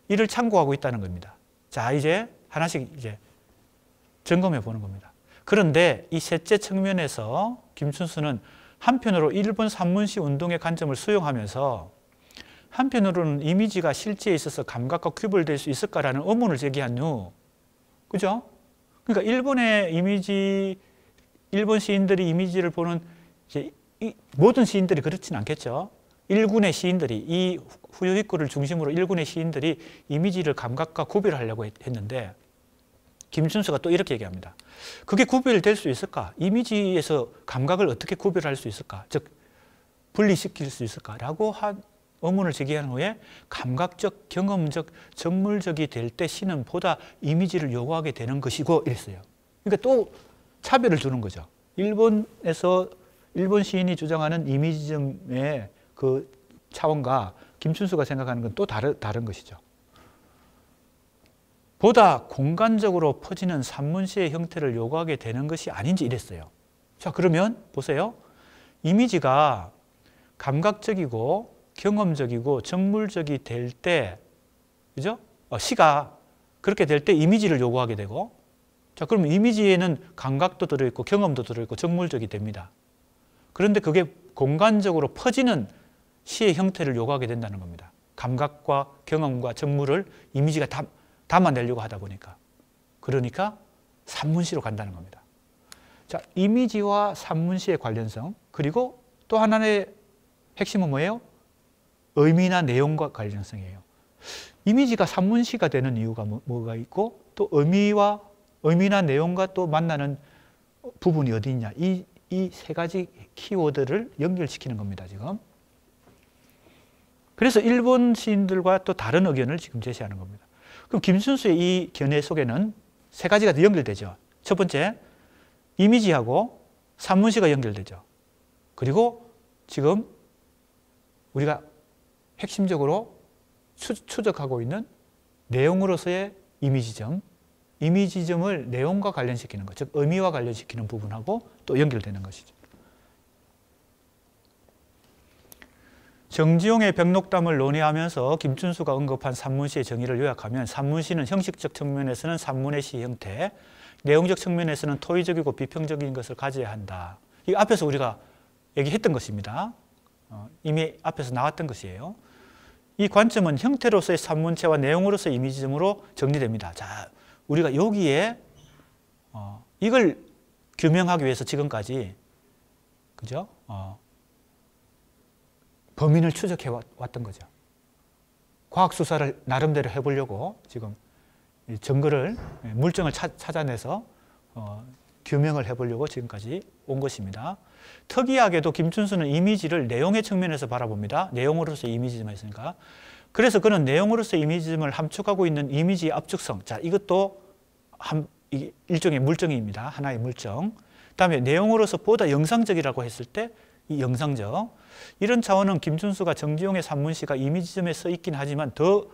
이를 참고하고 있다는 겁니다. 자, 이제 하나씩 이제 점검해 보는 겁니다. 그런데 이 셋째 측면에서 김춘수는 한편으로 일본 산문시 운동의 관점을 수용하면서 한편으로는 이미지가 실제에 있어서 감각과 구별될 수 있을까라는 의문을 제기한 후, 그죠? 그러니까 일본 시인들이 이미지를 보는, 이제 모든 시인들이 그렇진 않겠죠. 일군의 시인들이, 이 후유이쿠를 중심으로 일군의 시인들이 이미지를 감각과 구별하려고 했는데, 김춘수가 또 이렇게 얘기합니다. 그게 구별될 수 있을까? 이미지에서 감각을 어떻게 구별할 수 있을까? 즉, 분리시킬 수 있을까라고 한 의문을 제기한 후에 감각적, 경험적, 정물적이 될 때 시는 보다 이미지를 요구하게 되는 것이고 이랬어요. 그러니까 또 차별을 두는 거죠. 일본 시인이 주장하는 이미지점의 그 차원과 김춘수가 생각하는 건 또 다른 것이죠. 보다 공간적으로 퍼지는 산문시의 형태를 요구하게 되는 것이 아닌지 이랬어요. 자, 그러면 보세요. 이미지가 감각적이고 경험적이고 정물적이 될 때, 그죠? 시가 그렇게 될 때 이미지를 요구하게 되고, 자, 그러면 이미지에는 감각도 들어있고 경험도 들어있고 정물적이 됩니다. 그런데 그게 공간적으로 퍼지는 시의 형태를 요구하게 된다는 겁니다. 감각과 경험과 정물을 이미지가 담아내려고 하다 보니까. 그러니까 산문시로 간다는 겁니다. 자, 이미지와 산문시의 관련성, 그리고 또 하나의 핵심은 뭐예요? 의미나 내용과 관련성이에요. 이미지가 산문시가 되는 이유가 뭐가 있고, 또 의미나 내용과 또 만나는 부분이 어디 있냐. 이 세 가지 키워드를 연결시키는 겁니다, 지금. 그래서 일본 시인들과 또 다른 의견을 지금 제시하는 겁니다. 그럼 김춘수의 이 견해 속에는 세 가지가 연결되죠. 첫 번째, 이미지하고 산문시가 연결되죠. 그리고 지금 우리가 핵심적으로 추적하고 있는 내용으로서의 이미지점을 내용과 관련시키는 것, 즉 의미와 관련시키는 부분하고 또 연결되는 것이죠. 정지용의 백록담을 논의하면서 김춘수가 언급한 산문시의 정의를 요약하면 산문시는 형식적 측면에서는 산문의 시 형태, 내용적 측면에서는 토의적이고 비평적인 것을 가져야 한다. 이 앞에서 우리가 얘기했던 것입니다. 이미 앞에서 나왔던 것이에요. 이 관점은 형태로서의 산문체와 내용으로서의 이미지점으로 정리됩니다. 자, 우리가 여기에 이걸 규명하기 위해서 지금까지 그죠? 범인을 추적해 왔던 거죠. 과학 수사를 나름대로 해보려고 지금 증거를 물증을 찾아내서 규명을 해보려고 지금까지 온 것입니다. 특이하게도 김춘수는 이미지를 내용의 측면에서 바라봅니다. 내용으로서의 이미지점이 있으니까. 그래서 그는 내용으로서의 이미지점을 함축하고 있는 이미지의 압축성. 자, 이것도 일종의 물증입니다. 하나의 물증. 그다음에 내용으로서 보다 영상적이라고 했을 때 이 영상적. 이런 차원은 김춘수가 정지용의 산문시가 이미지점에 써 있긴 하지만 더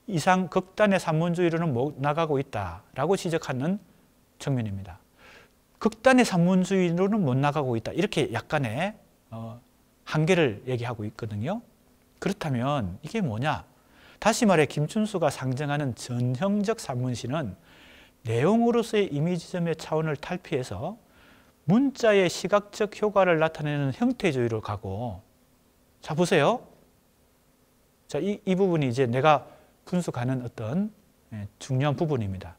이상 극단의 산문주의로는 못 나가고 있다라고 지적하는 측면입니다. 극단의 산문주의로는 못 나가고 있다. 이렇게 약간의 한계를 얘기하고 있거든요. 그렇다면 이게 뭐냐? 다시 말해 김춘수가 상정하는 전형적 산문시는 내용으로서의 이미지점의 차원을 탈피해서 문자의 시각적 효과를 나타내는 형태주의로 가고, 자 보세요. 자, 이 부분이 이제 내가 분석하는 어떤 중요한 부분입니다.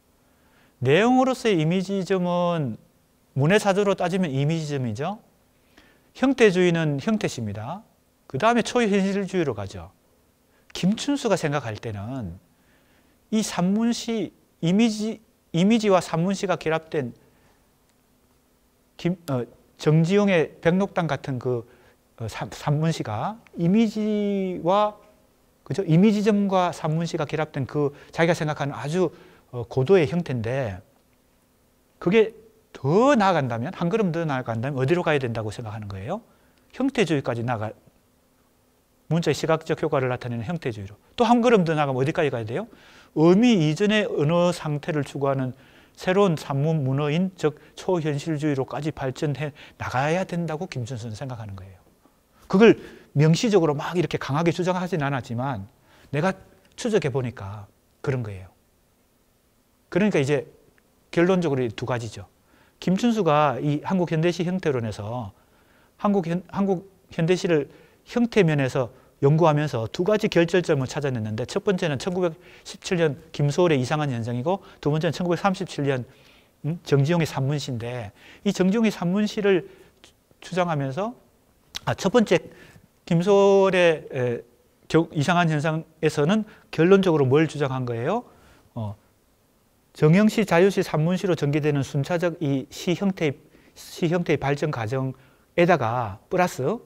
내용으로서의 이미지점은 문해사조로 따지면 이미지점이죠. 형태주의는 형태시입니다. 그 다음에 초현실주의로 가죠. 김춘수가 생각할 때는 이 산문시, 이미지와 산문시가 결합된 정지용의 백록담 같은 그 산문시가 이미지와 그죠? 이미지점과 산문시가 결합된 그 자기가 생각하는 아주 고도의 형태인데, 그게 더 나아간다면, 한 걸음 더 나아간다면 어디로 가야 된다고 생각하는 거예요? 형태주의까지 문자의 시각적 효과를 나타내는 형태주의로. 또 한 걸음 더 나가면 어디까지 가야 돼요? 의미 이전의 언어 상태를 추구하는 새로운 산문 문어인, 즉 초현실주의로까지 발전해 나가야 된다고 김춘수는 생각하는 거예요. 그걸 명시적으로 막 이렇게 강하게 주장하진 않았지만 내가 추적해 보니까 그런 거예요. 그러니까 이제 결론적으로 두 가지죠. 김춘수가 이 한국 현대시 형태론에서 한국 현대시를 형태면에서 연구하면서 두 가지 결절점을 찾아냈는데, 첫 번째는 1917년 김소월의 이상한 현상이고, 두 번째는 1937년 정지용의 산문시인데, 이 정지용의 산문시를 주장하면서 첫 번째 김소월의 이상한 현상에서는 결론적으로 뭘 주장한 거예요? 정형시, 자유시, 산문시로 전개되는 순차적 이 시 형태의 발전 과정에다가 플러스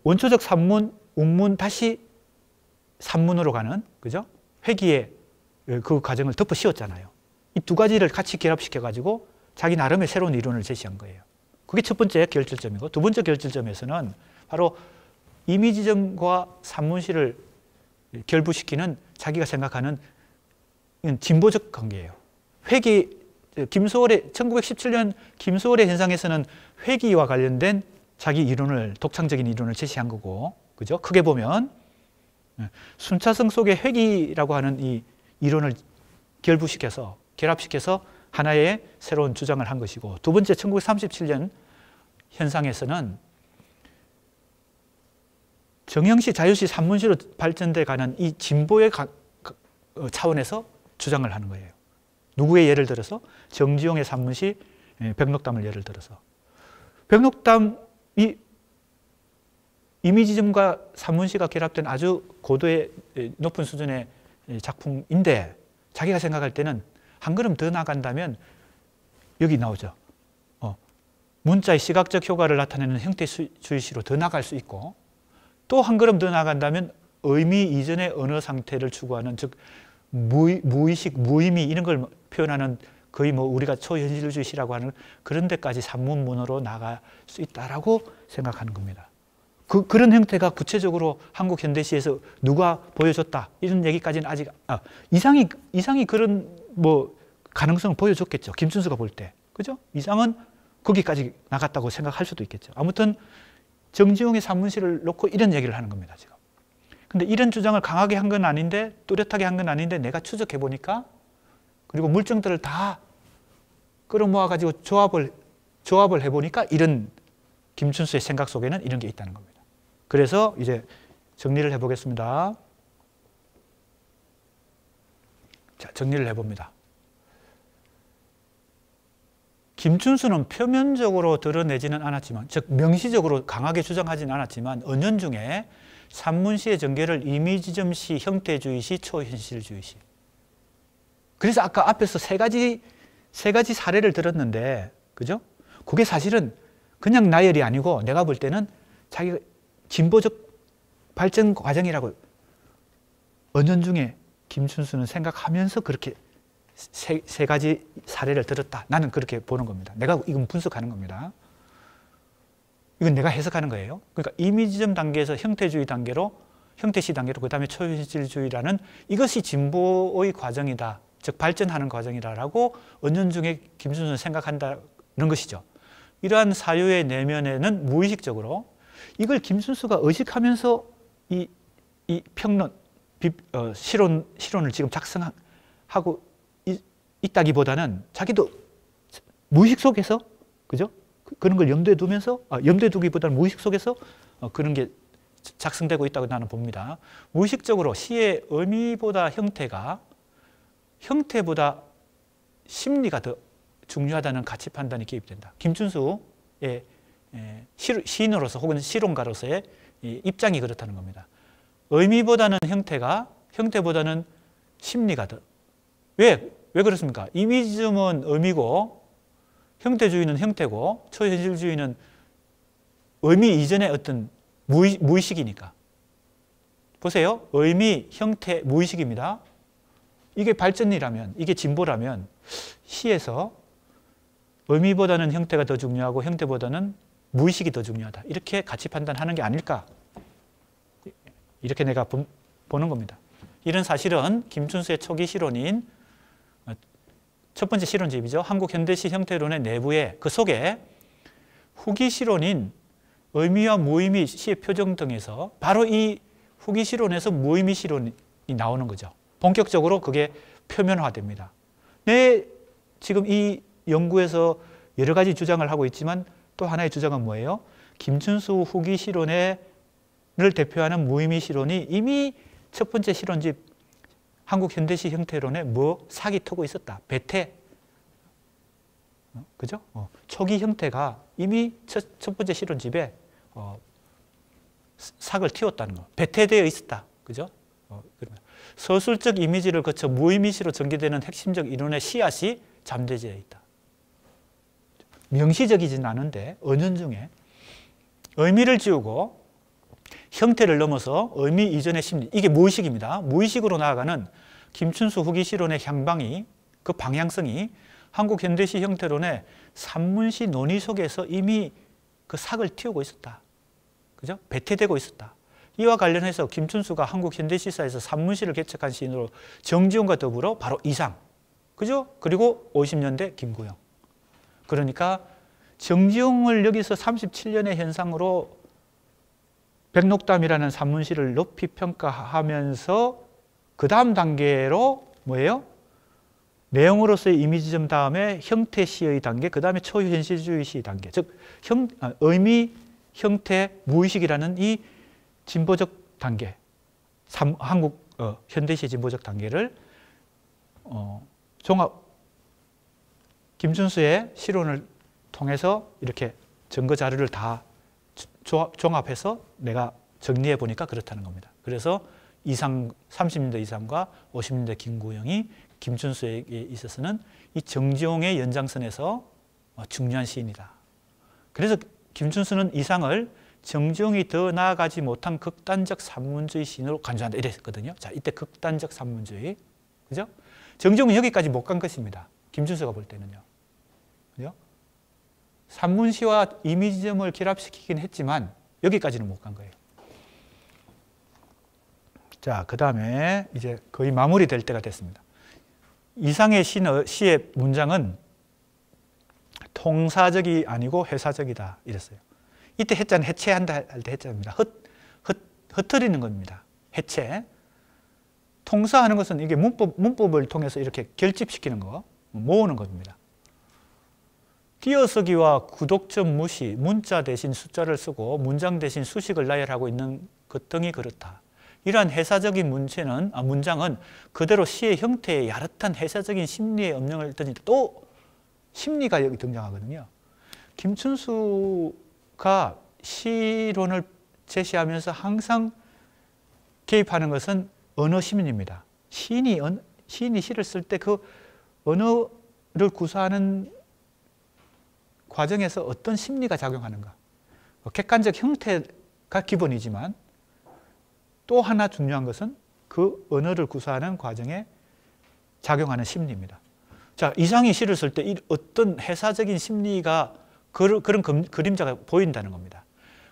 원초적 산문, 웅문, 다시 산문으로 가는, 그죠? 회귀의 그 과정을 덮어 씌웠잖아요. 이 두 가지를 같이 결합시켜가지고 자기 나름의 새로운 이론을 제시한 거예요. 그게 첫 번째 결절점이고, 두 번째 결절점에서는 바로 이미지점과 산문시를 결부시키는 자기가 생각하는 진보적 관계예요. 김소월의 1917년 김소월의 현상에서는 회귀와 관련된 자기 이론을, 독창적인 이론을 제시한 거고, 그죠? 크게 보면 순차성 속의 회귀라고 하는 이 이론을 결합시켜서 하나의 새로운 주장을 한 것이고, 두 번째 1937년 현상에서는 정형시, 자유시, 산문시로 발전돼 가는 이 진보의 차원에서 주장을 하는 거예요. 누구의 예를 들어서? 정지용의 산문시, 백록담을 예를 들어서. 백록담이 이미지점과 산문시가 결합된 아주 고도의 높은 수준의 작품인데, 자기가 생각할 때는 한 걸음 더 나간다면 여기 나오죠. 문자의 시각적 효과를 나타내는 형태주의시로 더 나갈 수 있고, 또 한 걸음 더 나간다면 의미 이전의 언어 상태를 추구하는, 즉 무의식, 무의미 이런 걸 표현하는 거의 뭐 우리가 초현실주의 시라고 하는 그런 데까지 산문문으로 나갈 수 있다라고 생각하는 겁니다. 그런 형태가 구체적으로 한국 현대시에서 누가 보여줬다 이런 얘기까지는 아직 이상이 그런 뭐 가능성을 보여줬겠죠. 김춘수가 볼 때, 그죠? 이상은 거기까지 나갔다고 생각할 수도 있겠죠. 아무튼 정지용의 산문시를 놓고 이런 얘기를 하는 겁니다, 지금. 근데 이런 주장을 강하게 한 건 아닌데, 뚜렷하게 한 건 아닌데, 내가 추적해 보니까, 그리고 물증들을 다 끌어모아가지고 조합을 해보니까 이런 김춘수의 생각 속에는 이런 게 있다는 겁니다. 그래서 이제 정리를 해보겠습니다. 자, 정리를 해봅니다. 김춘수는 표면적으로 드러내지는 않았지만, 즉 명시적으로 강하게 주장하지는 않았지만 은연중에 산문시의 전개를 이미지점시, 형태주의시, 초현실주의시. 그래서 아까 앞에서 세 가지 사례를 들었는데, 그죠? 그게 사실은 그냥 나열이 아니고 내가 볼 때는 자기가 진보적 발전 과정이라고 은연중에 김춘수는 생각하면서 그렇게 세 가지 사례를 들었다. 나는 그렇게 보는 겁니다. 내가 이건 분석하는 겁니다. 이건 내가 해석하는 거예요. 그러니까 이미지점 단계에서 형태주의 단계로, 형태시 단계로, 그 다음에 초현실주의라는 이것이 진보의 과정이다. 즉 발전하는 과정이다라고 은연중에 김춘수는 생각한다는 것이죠. 이러한 사유의 내면에는 무의식적으로 이걸 김춘수가 의식하면서 이 평론, 실론을 지금 작성하고 있다기보다는 자기도 무의식 속에서, 그죠? 그런 걸 염두에 두면서, 염두에 두기보다는 무의식 속에서 그런 게 작성되고 있다고 나는 봅니다. 무의식적으로 시의 의미보다 형태보다 심리가 더 중요하다는 가치 판단이 개입된다. 김춘수의 시인으로서 혹은 실론가로서의 입장이 그렇다는 겁니다. 의미보다는 형태보다는 심리가 더. 왜 그렇습니까? 이미지즘은 의미고 형태주의는 형태고 초현실주의는 의미 이전의 어떤 무의식이니까. 보세요. 의미, 형태, 무의식입니다. 이게 발전이라면, 이게 진보라면 시에서 의미보다는 형태가 더 중요하고 형태보다는 무의식이 더 중요하다. 이렇게 가치 판단하는 게 아닐까. 이렇게 내가 보는 겁니다. 이런 사실은 김춘수의 초기 실론인 첫 번째 실론집이죠. 한국 현대시 형태론의 내부에 그 속에 후기 실론인 의미와 무의미, 시의 표정 등에서 바로 이 후기 실론에서 무의미 실론이 나오는 거죠. 본격적으로 그게 표면화됩니다. 지금 이 연구에서 여러 가지 주장을 하고 있지만 또 하나의 주장은 뭐예요? 김춘수 후기 실론을 대표하는 무의미 실론이 이미 첫 번째 실론집 한국 현대시 형태론에 사기 트고 있었다. 배태. 그죠? 초기 형태가 이미 첫 번째 실론집에 삭을 틔웠다는 거. 배태되어 있었다. 그죠? 서술적 이미지를 거쳐 무의미시로 전개되는 핵심적 이론의 씨앗이 잠재되어 있다. 명시적이진 않은데 은연중에 의미를 지우고 형태를 넘어서 의미 이전의 심리, 이게 무의식입니다. 무의식으로 나아가는 김춘수 후기 실론의 향방이, 그 방향성이 한국 현대시 형태론의 산문시 논의 속에서 이미 그 삭을 틔우고 있었다. 그죠? 배태되고 있었다. 이와 관련해서 김춘수가 한국 현대시사에서 산문시를 개척한 시인으로 정지용과 더불어 바로 이상, 그죠? 그리고 50년대 김구영. 그러니까 정지용을 여기서 37년의 현상으로 백록담이라는 산문시를 높이 평가하면서 그 다음 단계로 뭐예요? 내용으로서의 이미지점 다음에 형태시의 단계, 그 다음에 초현실주의 시 단계. 즉 의미, 형태, 무의식이라는 이 진보적 단계, 한국 현대시 진보적 단계를 김춘수의 실론을 통해서 이렇게 증거 자료를 다 종합해서 내가 정리해 보니까 그렇다는 겁니다. 그래서 30년대 이상과 50년대 김구영이 김춘수에게 있어서는 이 정지용의 연장선에서 중요한 시인이다. 그래서 김춘수는 이상을 정중이 더 나아가지 못한 극단적 산문주의 시인으로 간주한다 이랬거든요. 자, 이때 극단적 산문주의, 그죠? 정중은 여기까지 못 간 것입니다. 김춘수가 볼 때는요. 그죠? 산문시와 이미지점을 결합시키긴 했지만 여기까지는 못 간 거예요. 자, 그 다음에 이제 거의 마무리될 때가 됐습니다. 이상의 시의 문장은 통사적이 아니고 회사적이다 이랬어요. 이때 해자는 해체한다 할 때 해자입니다. 흩어리는 겁니다. 해체. 통사하는 것은 이게 문법을 통해서 이렇게 결집시키는 거, 모으는 겁니다. 띄어쓰기와 구독점 무시, 문자 대신 숫자를 쓰고 문장 대신 수식을 나열하고 있는 것 등이 그렇다. 이러한 해사적인 문장은 그대로 시의 형태에 야릇한 해사적인 심리의 음영을 던진다. 또 심리가 여기 등장하거든요. 김춘수가 시론을 제시하면서 항상 개입하는 것은 언어 심리입니다. 시인이 시를 쓸 때 그 언어를 구사하는 과정에서 어떤 심리가 작용하는가. 객관적 형태가 기본이지만 또 하나 중요한 것은 그 언어를 구사하는 과정에 작용하는 심리입니다. 자, 이상의 시를 쓸 때 어떤 해사적인 심리가 그런 그림자가 보인다는 겁니다.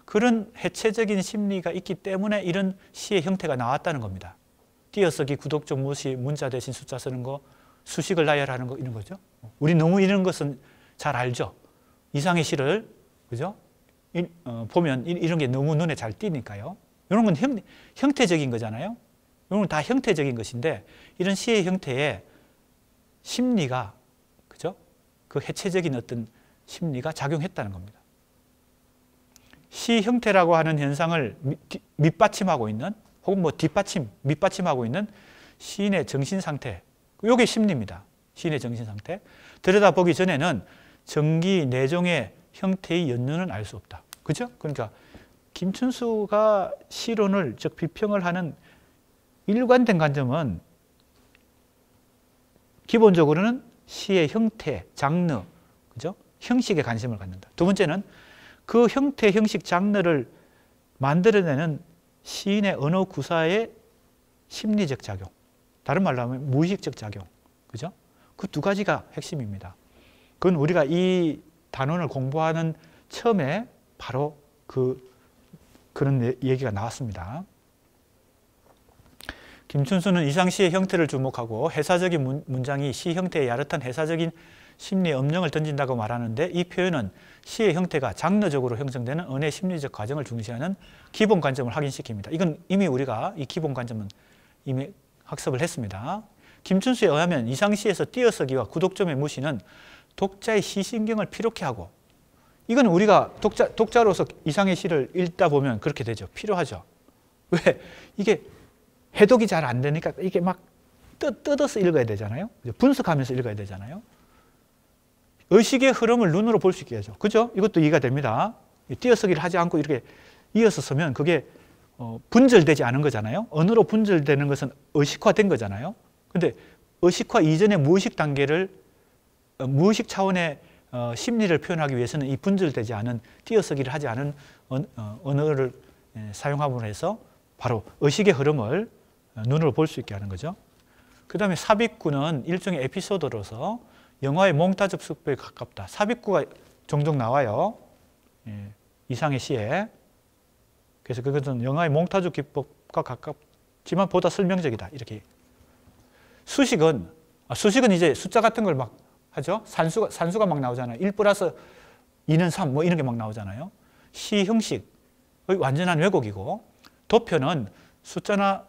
그런 해체적인 심리가 있기 때문에 이런 시의 형태가 나왔다는 겁니다. 띄어쓰기, 구독점 무시, 문자 대신 숫자 쓰는 거, 수식을 나열하는 거 이런 거죠. 우리 너무 이런 것은 잘 알죠. 이상의 시를 그죠? 보면 이런 게 너무 눈에 잘 띄니까요. 이런 건 형태적인 거잖아요. 이런 건 다 형태적인 것인데 이런 시의 형태에 심리가 그죠? 그 해체적인 어떤 심리가 작용했다는 겁니다. 시 형태라고 하는 현상을 밑받침하고 있는 혹은 뭐 밑받침하고 있는 시인의 정신 상태, 이게 심리입니다. 시인의 정신 상태. 들여다보기 전에는 정기, 내종의 형태의 연륜은 알 수 없다. 그죠? 그러니까 김춘수가 시론을, 즉 비평을 하는 일관된 관점은 기본적으로는 시의 형태, 장르, 그죠? 형식에 관심을 갖는다. 두 번째는 그 형태, 형식, 장르를 만들어내는 시인의 언어 구사의 심리적 작용. 다른 말로 하면 무의식적 작용. 그죠? 그 두 가지가 핵심입니다. 그건 우리가 이 단원을 공부하는 처음에 바로 그런 얘기가 나왔습니다. 김춘수는 이상시의 형태를 주목하고 해사적인 문장이 시 형태에 야릇한 해사적인 심리의 음영을 던진다고 말하는데 이 표현은 시의 형태가 장르적으로 형성되는 언어의 심리적 과정을 중시하는 기본 관점을 확인시킵니다. 이건 이미 우리가 이 기본 관점은 이미 학습을 했습니다. 김춘수에 의하면 이상시에서 띄어쓰기와 구독점의 무시는 독자의 시신경을 피로케 하고, 이건 우리가 독자로서 이상의 시를 읽다 보면 그렇게 되죠. 필요하죠. 왜? 이게 해독이 잘 안 되니까 이게 막 뜯어서 읽어야 되잖아요. 분석하면서 읽어야 되잖아요. 의식의 흐름을 눈으로 볼 수 있게 하죠. 그죠? 이것도 이해가 됩니다. 띄어쓰기를 하지 않고 이렇게 이어서 쓰면 그게 분절되지 않은 거잖아요. 언어로 분절되는 것은 의식화된 거잖아요. 근데 의식화 이전의 무의식 단계를 무의식 차원의 심리를 표현하기 위해서는 이 분절되지 않은 띄어쓰기를 하지 않은 언어를 사용함으로 해서 바로 의식의 흐름을 눈으로 볼 수 있게 하는 거죠. 그 다음에 삽입구는 일종의 에피소드로서 영화의 몽타주 수법에 가깝다. 삽입구가 종종 나와요. 이상의 시에. 그래서 그것은 영화의 몽타주 기법과 가깝지만 보다 설명적이다. 이렇게. 수식은 이제 숫자 같은 걸 막 하죠. 산수가 막 나오잖아요. 1 플러스 2는 3 뭐 이런 게 막 나오잖아요. 시 형식의 완전한 왜곡이고, 도표는 숫자나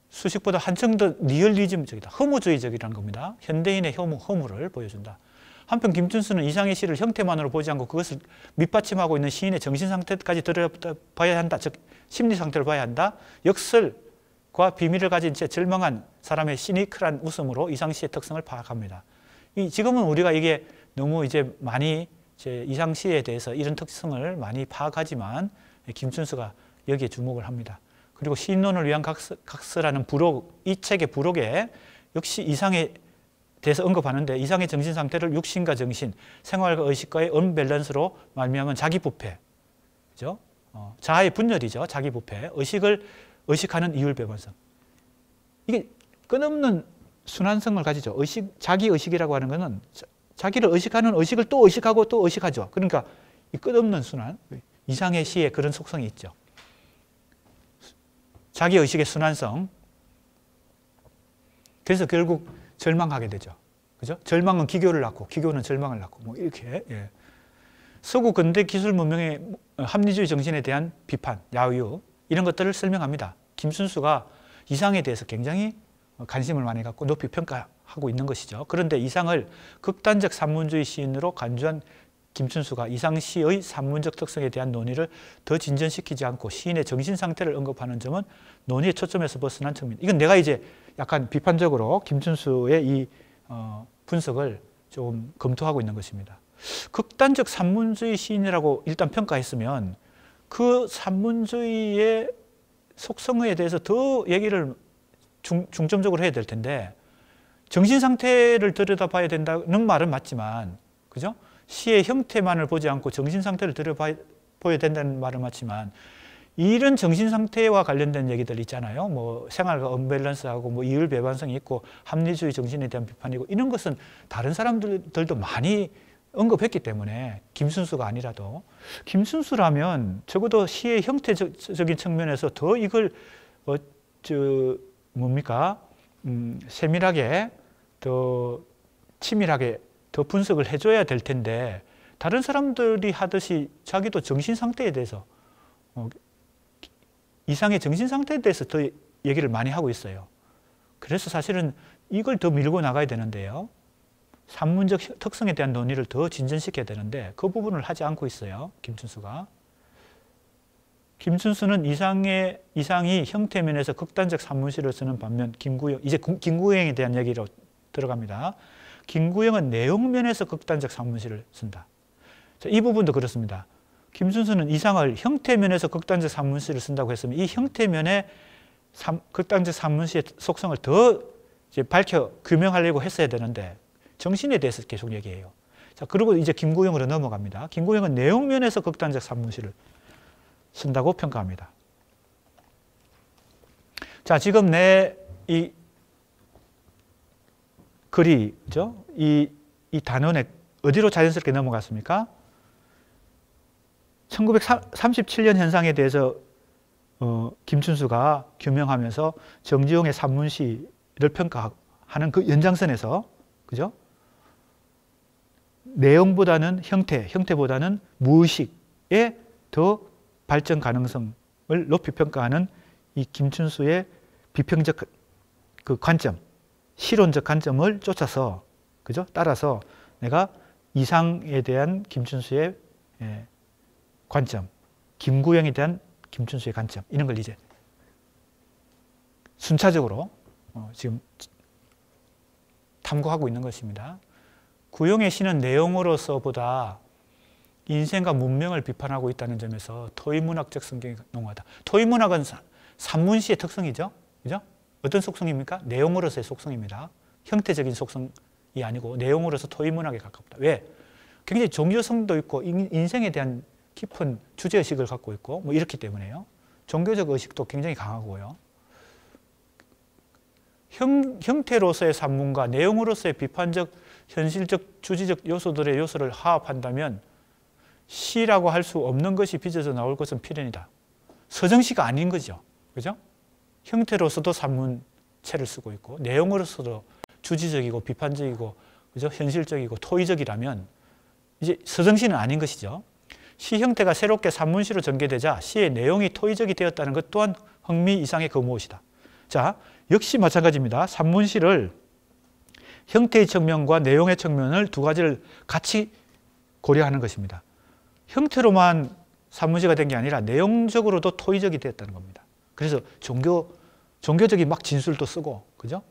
수식보다 한층 더 리얼리즘적이다. 허무주의적이라는 겁니다. 현대인의 허무를 보여준다. 한편 김춘수는 이상의 시를 형태만으로 보지 않고 그것을 밑받침하고 있는 시인의 정신 상태까지 들여다봐야 한다. 즉 심리 상태를 봐야 한다. 역설과 비밀을 가진 채 절망한 사람의 시니컬한 웃음으로 이상시의 특성을 파악합니다. 지금은 우리가 이게 너무 이제 많이 이상시에 대해서 이런 특성을 많이 파악하지만 김춘수가 여기에 주목을 합니다. 그리고 시인론을 위한 각서라는 부록, 이 책의 부록에 역시 이상에 대해서 언급하는데 이상의 정신 상태를 육신과 정신, 생활과 의식과의 언밸런스로 말미암은 자기 부패, 그죠? 자아의 분열이죠. 자기 부패. 의식을 의식하는 이율배반성. 이게 끝없는 순환성을 가지죠. 자기 의식이라고 하는 것은 자기를 의식하는 의식을 또 의식하고 또 의식하죠. 그러니까 이 끝없는 순환. 이상의 시에 그런 속성이 있죠. 자기 의식의 순환성. 그래서 결국 절망하게 되죠. 그죠? 절망은 기교를 낳고 기교는 절망을 낳고 뭐 이렇게. 예. 서구 근대 기술 문명의 합리주의 정신에 대한 비판, 야유 이런 것들을 설명합니다. 김순수가 이상에 대해서 굉장히 관심을 많이 갖고 높이 평가하고 있는 것이죠. 그런데 이상을 극단적 산문주의 시인으로 간주한 김춘수가 이상시의 산문적 특성에 대한 논의를 더 진전시키지 않고 시인의 정신 상태를 언급하는 점은 논의의 초점에서 벗어난 측면. 이건 내가 이제 약간 비판적으로 김춘수의 이 분석을 좀 검토하고 있는 것입니다. 극단적 산문주의 시인이라고 일단 평가했으면 그 산문주의의 속성에 대해서 더 얘기를 중점적으로 해야 될 텐데 정신 상태를 들여다봐야 된다는 말은 맞지만, 그죠? 시의 형태만을 보지 않고 정신 상태를 들여다봐야 된다는 말은 맞지만 이런 정신 상태와 관련된 얘기들 있잖아요. 뭐 생활과 언밸런스하고 뭐 이율 배반성이 있고 합리주의 정신에 대한 비판이고 이런 것은 다른 사람들도 많이 언급했기 때문에 김순수가 아니라도 김순수라면 적어도 시의 형태적인 측면에서 더 이걸 세밀하게 더 치밀하게 더 분석을 해줘야 될 텐데 다른 사람들이 하듯이 자기도 정신 상태에 대해서 이상의 정신 상태에 대해서 더 얘기를 많이 하고 있어요. 그래서 사실은 이걸 더 밀고 나가야 되는데요. 산문적 특성에 대한 논의를 더 진전시켜야 되는데 그 부분을 하지 않고 있어요. 김춘수가. 김춘수는 이상이 형태면에서 극단적 산문시를 쓰는 반면 김구영, 이제 김구영에 대한 얘기로 들어갑니다. 김구영은 내용면에서 극단적 산문시를 쓴다. 자, 이 부분도 그렇습니다. 김춘수는 이상을 형태면에서 극단적 산문시를 쓴다고 했으면 이 형태면의 극단적 산문시의 속성을 더 이제 밝혀 규명하려고 했어야 되는데 정신에 대해서 계속 얘기해요. 자, 그리고 이제 김구영으로 넘어갑니다. 김구영은 내용면에서 극단적 산문시를 쓴다고 평가합니다. 자, 지금 내 이 글이, 그죠? 이 단원에 어디로 자연스럽게 넘어갔습니까? 1937년 현상에 대해서 김춘수가 규명하면서 정지용의 산문시를 평가하는 그 연장선에서, 그죠? 내용보다는 형태보다는 무의식의 더 발전 가능성을 높이 평가하는 이 김춘수의 비평적 그 관점, 실론적 관점을 쫓아서, 그죠? 따라서 내가 이상에 대한 김춘수의 관점, 김구영에 대한 김춘수의 관점, 이런 걸 이제 순차적으로 지금 탐구하고 있는 것입니다. 구영의 시는 내용으로서보다 인생과 문명을 비판하고 있다는 점에서 토의문학적 성격이 농후하다. 토의문학은 산문시의 특성이죠. 그죠? 어떤 속성입니까? 내용으로서의 속성입니다. 형태적인 속성이 아니고 내용으로서 토의문학에 가깝다. 왜? 굉장히 종교성도 있고 인생에 대한 깊은 주제의식을 갖고 있고 뭐 이렇기 때문에요. 종교적 의식도 굉장히 강하고요. 형태로서의 산문과 내용으로서의 비판적, 현실적, 주지적 요소들의 요소를 화합한다면 시라고 할 수 없는 것이 빚어져 나올 것은 필연이다. 서정시가 아닌 거죠. 그죠? 형태로서도 산문체를 쓰고 있고 내용으로서도 주지적이고 비판적이고, 그죠? 현실적이고 토의적이라면 이제 서정시는 아닌 것이죠. 시 형태가 새롭게 산문시로 전개되자 시의 내용이 토의적이 되었다는 것 또한 흥미 이상의 그 무엇이다. 자, 역시 마찬가지입니다. 산문시를 형태의 측면과 내용의 측면을 두 가지를 같이 고려하는 것입니다. 형태로만 산문시가 된 게 아니라 내용적으로도 토의적이 되었다는 겁니다. 그래서 종교적인 막 진술도 쓰고, 그죠?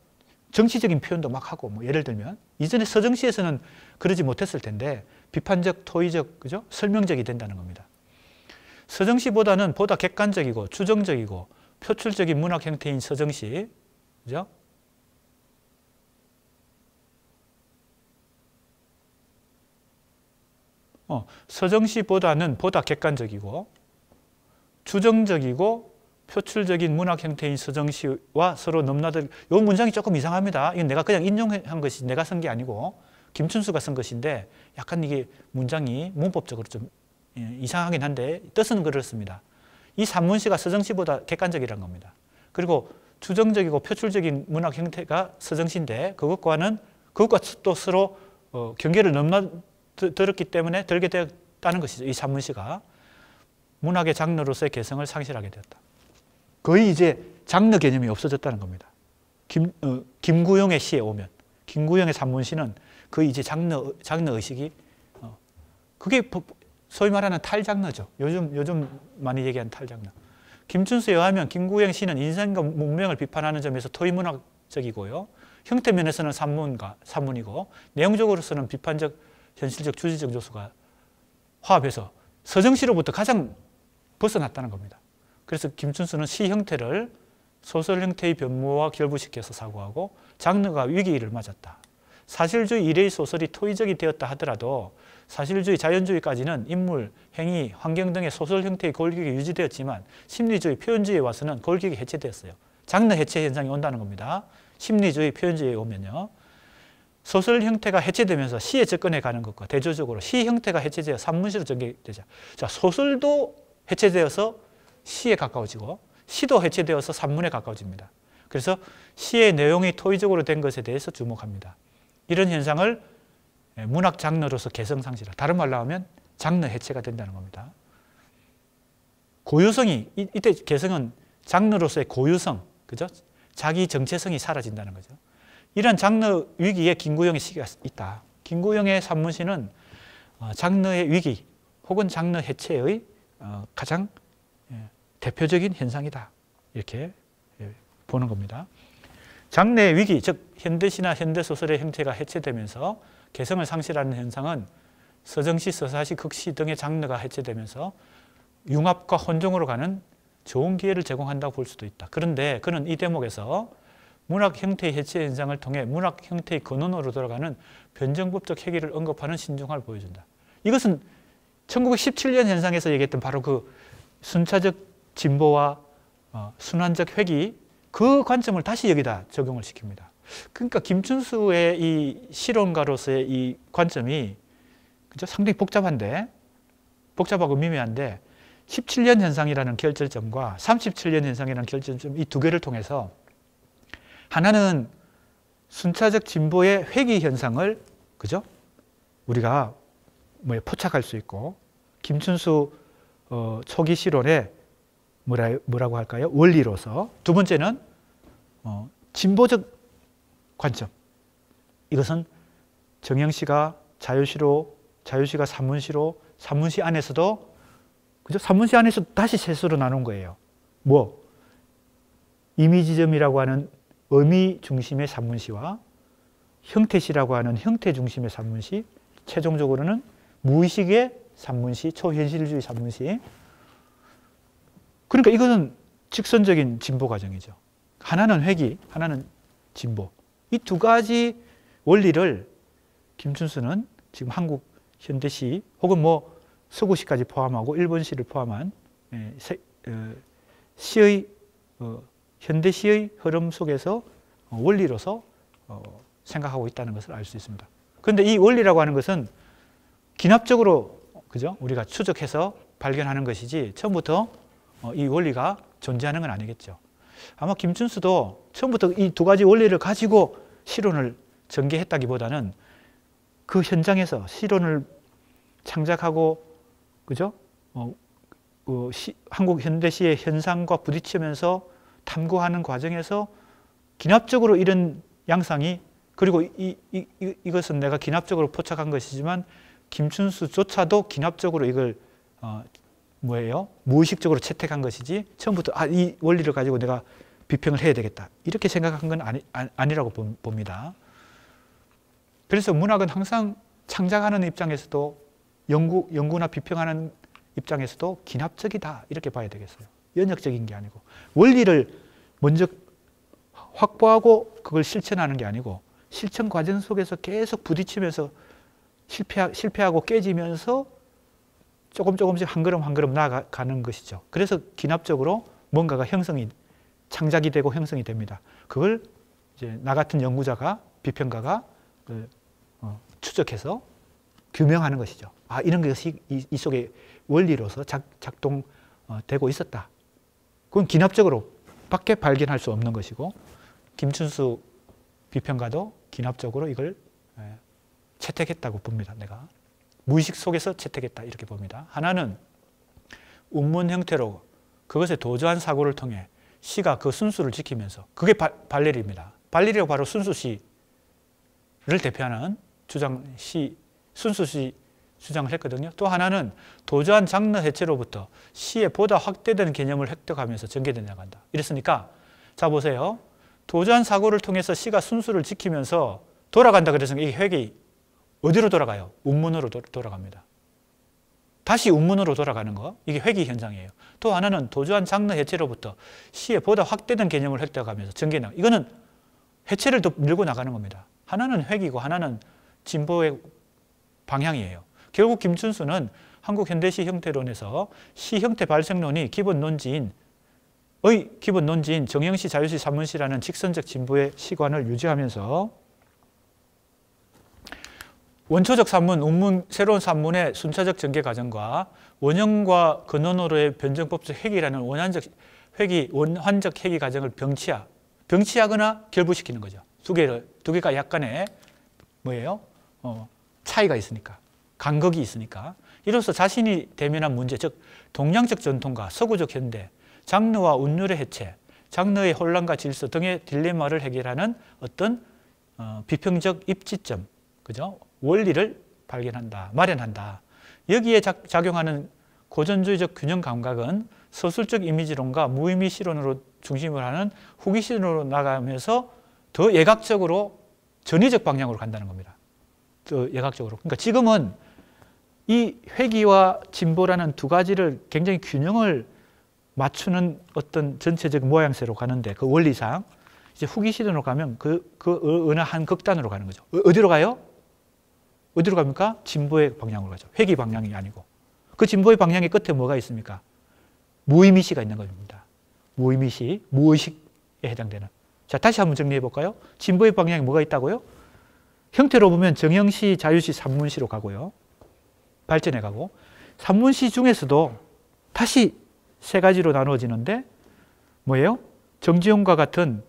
정치적인 표현도 막 하고, 뭐 예를 들면 이전에 서정시에서는 그러지 못했을 텐데 비판적, 토의적, 그죠? 설명적이 된다는 겁니다. 서정시보다는 보다 객관적이고 추정적이고 표출적인 문학 형태인 서정시, 그죠? 서정시보다는 보다 객관적이고 주정적이고 표출적인 문학 형태인 서정시와 서로 넘나들. 이 문장이 조금 이상합니다. 이건 내가 그냥 인용한 것이 내가 쓴 게 아니고 김춘수가 쓴 것인데 약간 이게 문장이 문법적으로 좀 이상하긴 한데 뜻은 그렇습니다. 이 산문시가 서정시보다 객관적이라는 겁니다. 그리고 주정적이고 표출적인 문학 형태가 서정시인데 그것과 또 서로 경계를 넘나들었기 때문에 들게 되었다는 것이죠. 이 산문시가 문학의 장르로서의 개성을 상실하게 되었다. 거의 이제 장르 개념이 없어졌다는 겁니다. 김구용의 시에 오면, 김구용의 산문시는 거의 이제 장르 의식이 그게 소위 말하는 탈장르죠. 요즘 많이 얘기하는 탈장르. 김춘수에 의하면 김구용 시는 인생과 문명을 비판하는 점에서 토의문학적이고요. 형태 면에서는 산문이고 내용적으로서는 비판적, 현실적, 주지적 요소가 화합해서 서정시로부터 가장 벗어났다는 겁니다. 그래서 김춘수는 시 형태를 소설 형태의 변모와 결부시켜서 사고하고 장르가 위기를 맞았다. 사실주의 이래의 소설이 토의적이 되었다 하더라도 사실주의, 자연주의까지는 인물, 행위, 환경 등의 소설 형태의 골격이 유지되었지만 심리주의, 표현주의에 와서는 골격이 해체되었어요. 장르 해체 현상이 온다는 겁니다. 심리주의, 표현주의에 오면요. 소설 형태가 해체되면서 시에 접근해 가는 것과 대조적으로 시 형태가 해체되어 산문시로 전개되죠. 자, 소설도 해체되어서 시에 가까워지고 시도 해체되어서 산문에 가까워집니다. 그래서 시의 내용이 토의적으로 된 것에 대해서 주목합니다. 이런 현상을 문학 장르로서 개성상실화, 다른 말로 하면 장르 해체가 된다는 겁니다. 고유성이, 이때 개성은 장르로서의 고유성, 그죠? 자기 정체성이 사라진다는 거죠. 이런 장르 위기에 김구용의 시가 있다. 김구용의 산문시는 장르의 위기 혹은 장르 해체의 가장 대표적인 현상이다. 이렇게 보는 겁니다. 장르의 위기, 즉 현대시나 현대소설의 형태가 해체되면서 개성을 상실하는 현상은 서정시, 서사시, 극시 등의 장르가 해체되면서 융합과 혼종으로 가는 좋은 기회를 제공한다고 볼 수도 있다. 그런데 그는 이 대목에서 문학 형태의 해체 현상을 통해 문학 형태의 근원으로 돌아가는 변정법적 해결을 언급하는 신중함을 보여준다. 이것은 1917년 현상에서 얘기했던 바로 그 순차적 진보와 순환적 회귀, 그 관점을 다시 여기다 적용을 시킵니다. 그러니까 김춘수의 이 실론가로서의 이 관점이 그죠? 상당히 복잡하고 미묘한데 17년 현상이라는 결절점과 37년 현상이라는 결절점, 이 두 개를 통해서 하나는 순차적 진보의 회귀 현상을 그죠? 우리가 포착할 수 있고, 김춘수 초기 실론의 뭐라고 할까요? 원리로서. 두 번째는 진보적 관점. 이것은 정영시가 자유시로, 자유시가 산문시로, 산문시 안에서도 그죠? 산문시 안에서 다시 셋으로 나눈 거예요. 이미지점이라고 하는 의미 중심의 산문시와 형태시라고 하는 형태 중심의 산문시, 최종적으로는 무의식의 산문시, 초현실주의 산문시. 그러니까 이것은 직선적인 진보 과정이죠. 하나는 회귀, 하나는 진보. 이 두 가지 원리를 김춘수는 지금 한국 현대시 혹은 서구시까지 포함하고 일본시를 포함한 시의 현대시의 흐름 속에서 원리로서 생각하고 있다는 것을 알 수 있습니다. 그런데 이 원리라고 하는 것은 기납적으로 그죠? 우리가 추적해서 발견하는 것이지 처음부터 이 원리가 존재하는 건 아니겠죠. 아마 김춘수도 처음부터 이 두 가지 원리를 가지고 실론을 전개했다기보다는 그 현장에서 실론을 창작하고 그죠? 한국 현대시의 현상과 부딪히면서 탐구하는 과정에서 기납적으로 이런 양상이, 그리고 이것은 내가 기납적으로 포착한 것이지만 김춘수조차도 기납적으로 이걸 무의식적으로 채택한 것이지 처음부터 이 원리를 가지고 내가 비평을 해야 되겠다 이렇게 생각한 건 아니라고 봅니다. 그래서 문학은 항상 창작하는 입장에서도 연구나 비평하는 입장에서도 기납적이다 이렇게 봐야 되겠어요. 연역적인 게 아니고 원리를 먼저 확보하고 그걸 실천하는 게 아니고 실천 과정 속에서 계속 부딪히면서 실패하고 깨지면서 조금씩 한 걸음 한 걸음 나아가는 것이죠. 그래서 기납적으로 뭔가가 창작이 되고 형성이 됩니다. 그걸 이제 나 같은 연구자가, 비평가가 추적해서 규명하는 것이죠. 아, 이런 것이 이 속에 원리로서 작동되고 있었다. 그건 기납적으로 밖에 발견할 수 없는 것이고, 김춘수 비평가도 기납적으로 이걸 채택했다고 봅니다. 내가 무의식 속에서 채택했다 이렇게 봅니다. 하나는 운문 형태로 그것에 도저한 사고를 통해 시가 그 순수를 지키면서, 그게 발레리입니다. 발레리가 바로 순수시를 대표하는 순수시 주장을 했거든요. 또 하나는 도저한 장르 해체로부터 시의 보다 확대된 개념을 획득하면서 전개돼 나간다. 이랬으니까 자 보세요. 도저한 사고를 통해서 시가 순수를 지키면서 돌아간다 그래서 이 획이 어디로 돌아가요? 운문으로 돌아갑니다. 다시 운문으로 돌아가는 거, 이게 회귀 현상이에요. 또 하나는 도저한 장르 해체로부터 시의 보다 확대된 개념을 획득하면서 전개해 나가. 이거는 해체를 더 밀고 나가는 겁니다. 하나는 회귀고 하나는 진보의 방향이에요. 결국 김춘수는 한국 현대시 형태론에서 시 형태 발생론이 기본 논지인 정형시, 자유시, 산문시라는 직선적 진보의 시관을 유지하면서 원초적 산문, 운문, 새로운 산문의 순차적 전개 과정과 원형과 근원으로의 변정법적 회귀라는 원환적 회귀 과정을 병치하거나 결부시키는 거죠. 두 개가 약간의 차이가 있으니까, 간극이 있으니까. 이로써 자신이 대면한 문제, 즉 동양적 전통과 서구적 현대, 장르와 운율의 해체, 장르의 혼란과 질서 등의 딜레마를 해결하는 어떤 비평적 입지점, 그죠? 원리를 발견한다, 마련한다. 여기에 작용하는 고전주의적 균형 감각은 서술적 이미지론과 무의미 시론으로 중심을 하는 후기 시론으로 나가면서 더 예각적으로 전위적 방향으로 간다는 겁니다. 더 예각적으로. 그러니까 지금은 이 회귀와 진보라는 두 가지를 굉장히 균형을 맞추는 어떤 전체적 모양새로 가는데, 그 원리상 이제 후기 시론으로 가면 그 어느 한 극단으로 가는 거죠. 어디로 가요? 어디로 갑니까? 진보의 방향으로 가죠. 회귀 방향이 아니고. 그 진보의 방향의 끝에 뭐가 있습니까? 무의미시가 있는 겁니다. 무의미시, 무의식에 해당되는. 자, 다시 한번 정리해 볼까요? 진보의 방향에 뭐가 있다고요? 형태로 보면 정형시, 자유시, 산문시로 가고요. 발전해 가고. 산문시 중에서도 다시 세 가지로 나누어지는데 뭐예요? 정지용과 같은,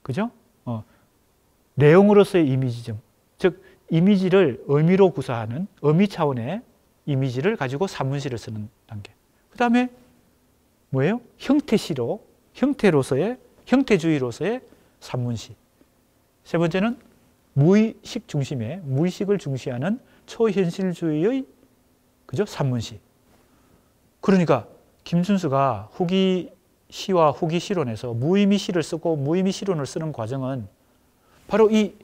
그죠? 내용으로서의 이미지점. 즉, 이미지를 의미로 구사하는 의미 차원의 이미지를 가지고 산문시를 쓰는 단계. 그 다음에 뭐예요? 형태주의로서의 산문시. 세 번째는 무의식 중심의, 무의식을 중시하는 초현실주의의, 그죠? 산문시. 그러니까 김춘수가 후기 시와 후기 시론에서 무의미 시를 쓰고 무의미 시론을 쓰는 과정은 바로 이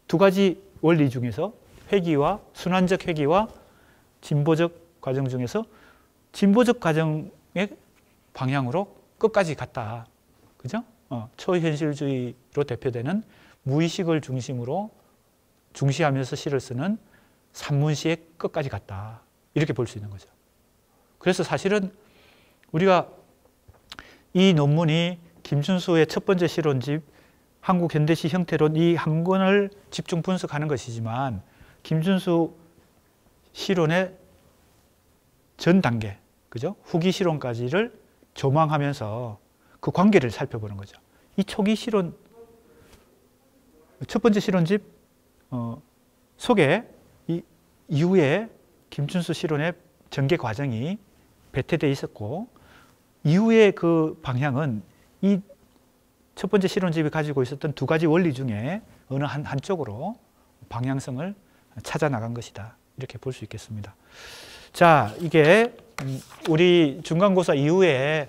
두 가지 원리 중에서 회귀와 순환적 회귀와 진보적 과정 중에서 진보적 과정의 방향으로 끝까지 갔다. 그죠? 초현실주의로 대표되는 무의식을 중시하면서 시를 쓰는 산문시의 끝까지 갔다. 이렇게 볼 수 있는 거죠. 그래서 사실은 우리가 이 논문이 김춘수의 첫 번째 실론집 한국 현대시 형태론 이 한 권을 집중 분석하는 것이지만 김춘수 시론의 전 단계, 그죠? 후기 시론까지를 조망하면서 그 관계를 살펴보는 거죠. 이 초기 시론, 첫 번째 실론집 속에 이 이후에 김춘수 시론의 전개 과정이 배태되어 있었고, 이후의 그 방향은 이 첫 번째 실론집이 가지고 있었던 두 가지 원리 중에 어느 한쪽으로 방향성을 찾아 나간 것이다. 이렇게 볼 수 있겠습니다. 자, 이게 우리 중간고사 이후에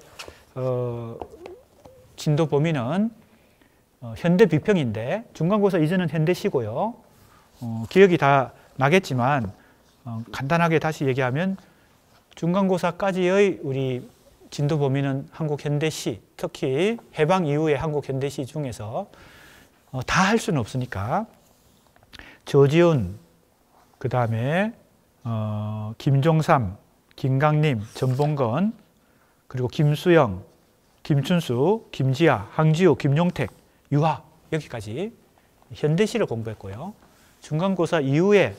진도 범위는 현대 비평인데, 중간고사 이전은 현대시고요. 기억이 다 나겠지만 간단하게 다시 얘기하면 중간고사까지의 우리 진도 범위는 한국 현대시, 특히 해방 이후의 한국 현대시 중에서 다 할 수는 없으니까 조지훈, 그 다음에 김종삼, 김강림, 전봉건, 그리고 김수영, 김춘수, 김지아, 항지우, 김용택, 유하 여기까지 현대시를 공부했고요. 중간고사 이후에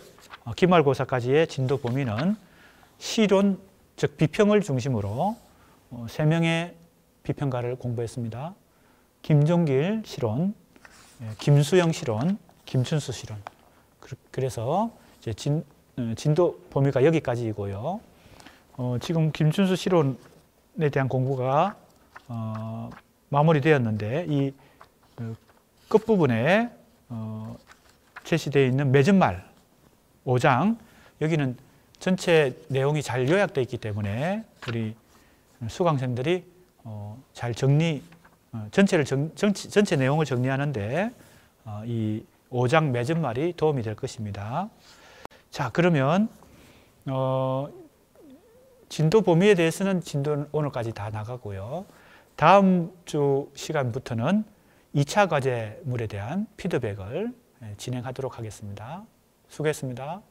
기말고사까지의 진도 범위는 시론, 즉 비평을 중심으로 3명의 비평가를 공부했습니다. 김종길 실론, 김수영 실론, 김춘수 실론. 그래서 이제 진도 범위가 여기까지이고요. 지금 김춘수 실론에 대한 공부가 마무리되었는데 이 끝부분에 제시되어 있는 맺은말 5장 여기는 전체 내용이 잘 요약되어 있기 때문에 우리 수강생들이 잘 전체 내용을 정리하는데 이 5장 맺은말이 도움이 될 것입니다. 자, 그러면 진도 범위에 대해서는 진도 오늘까지 다 나가고요. 다음 주 시간부터는 2차 과제물에 대한 피드백을 진행하도록 하겠습니다. 수고했습니다.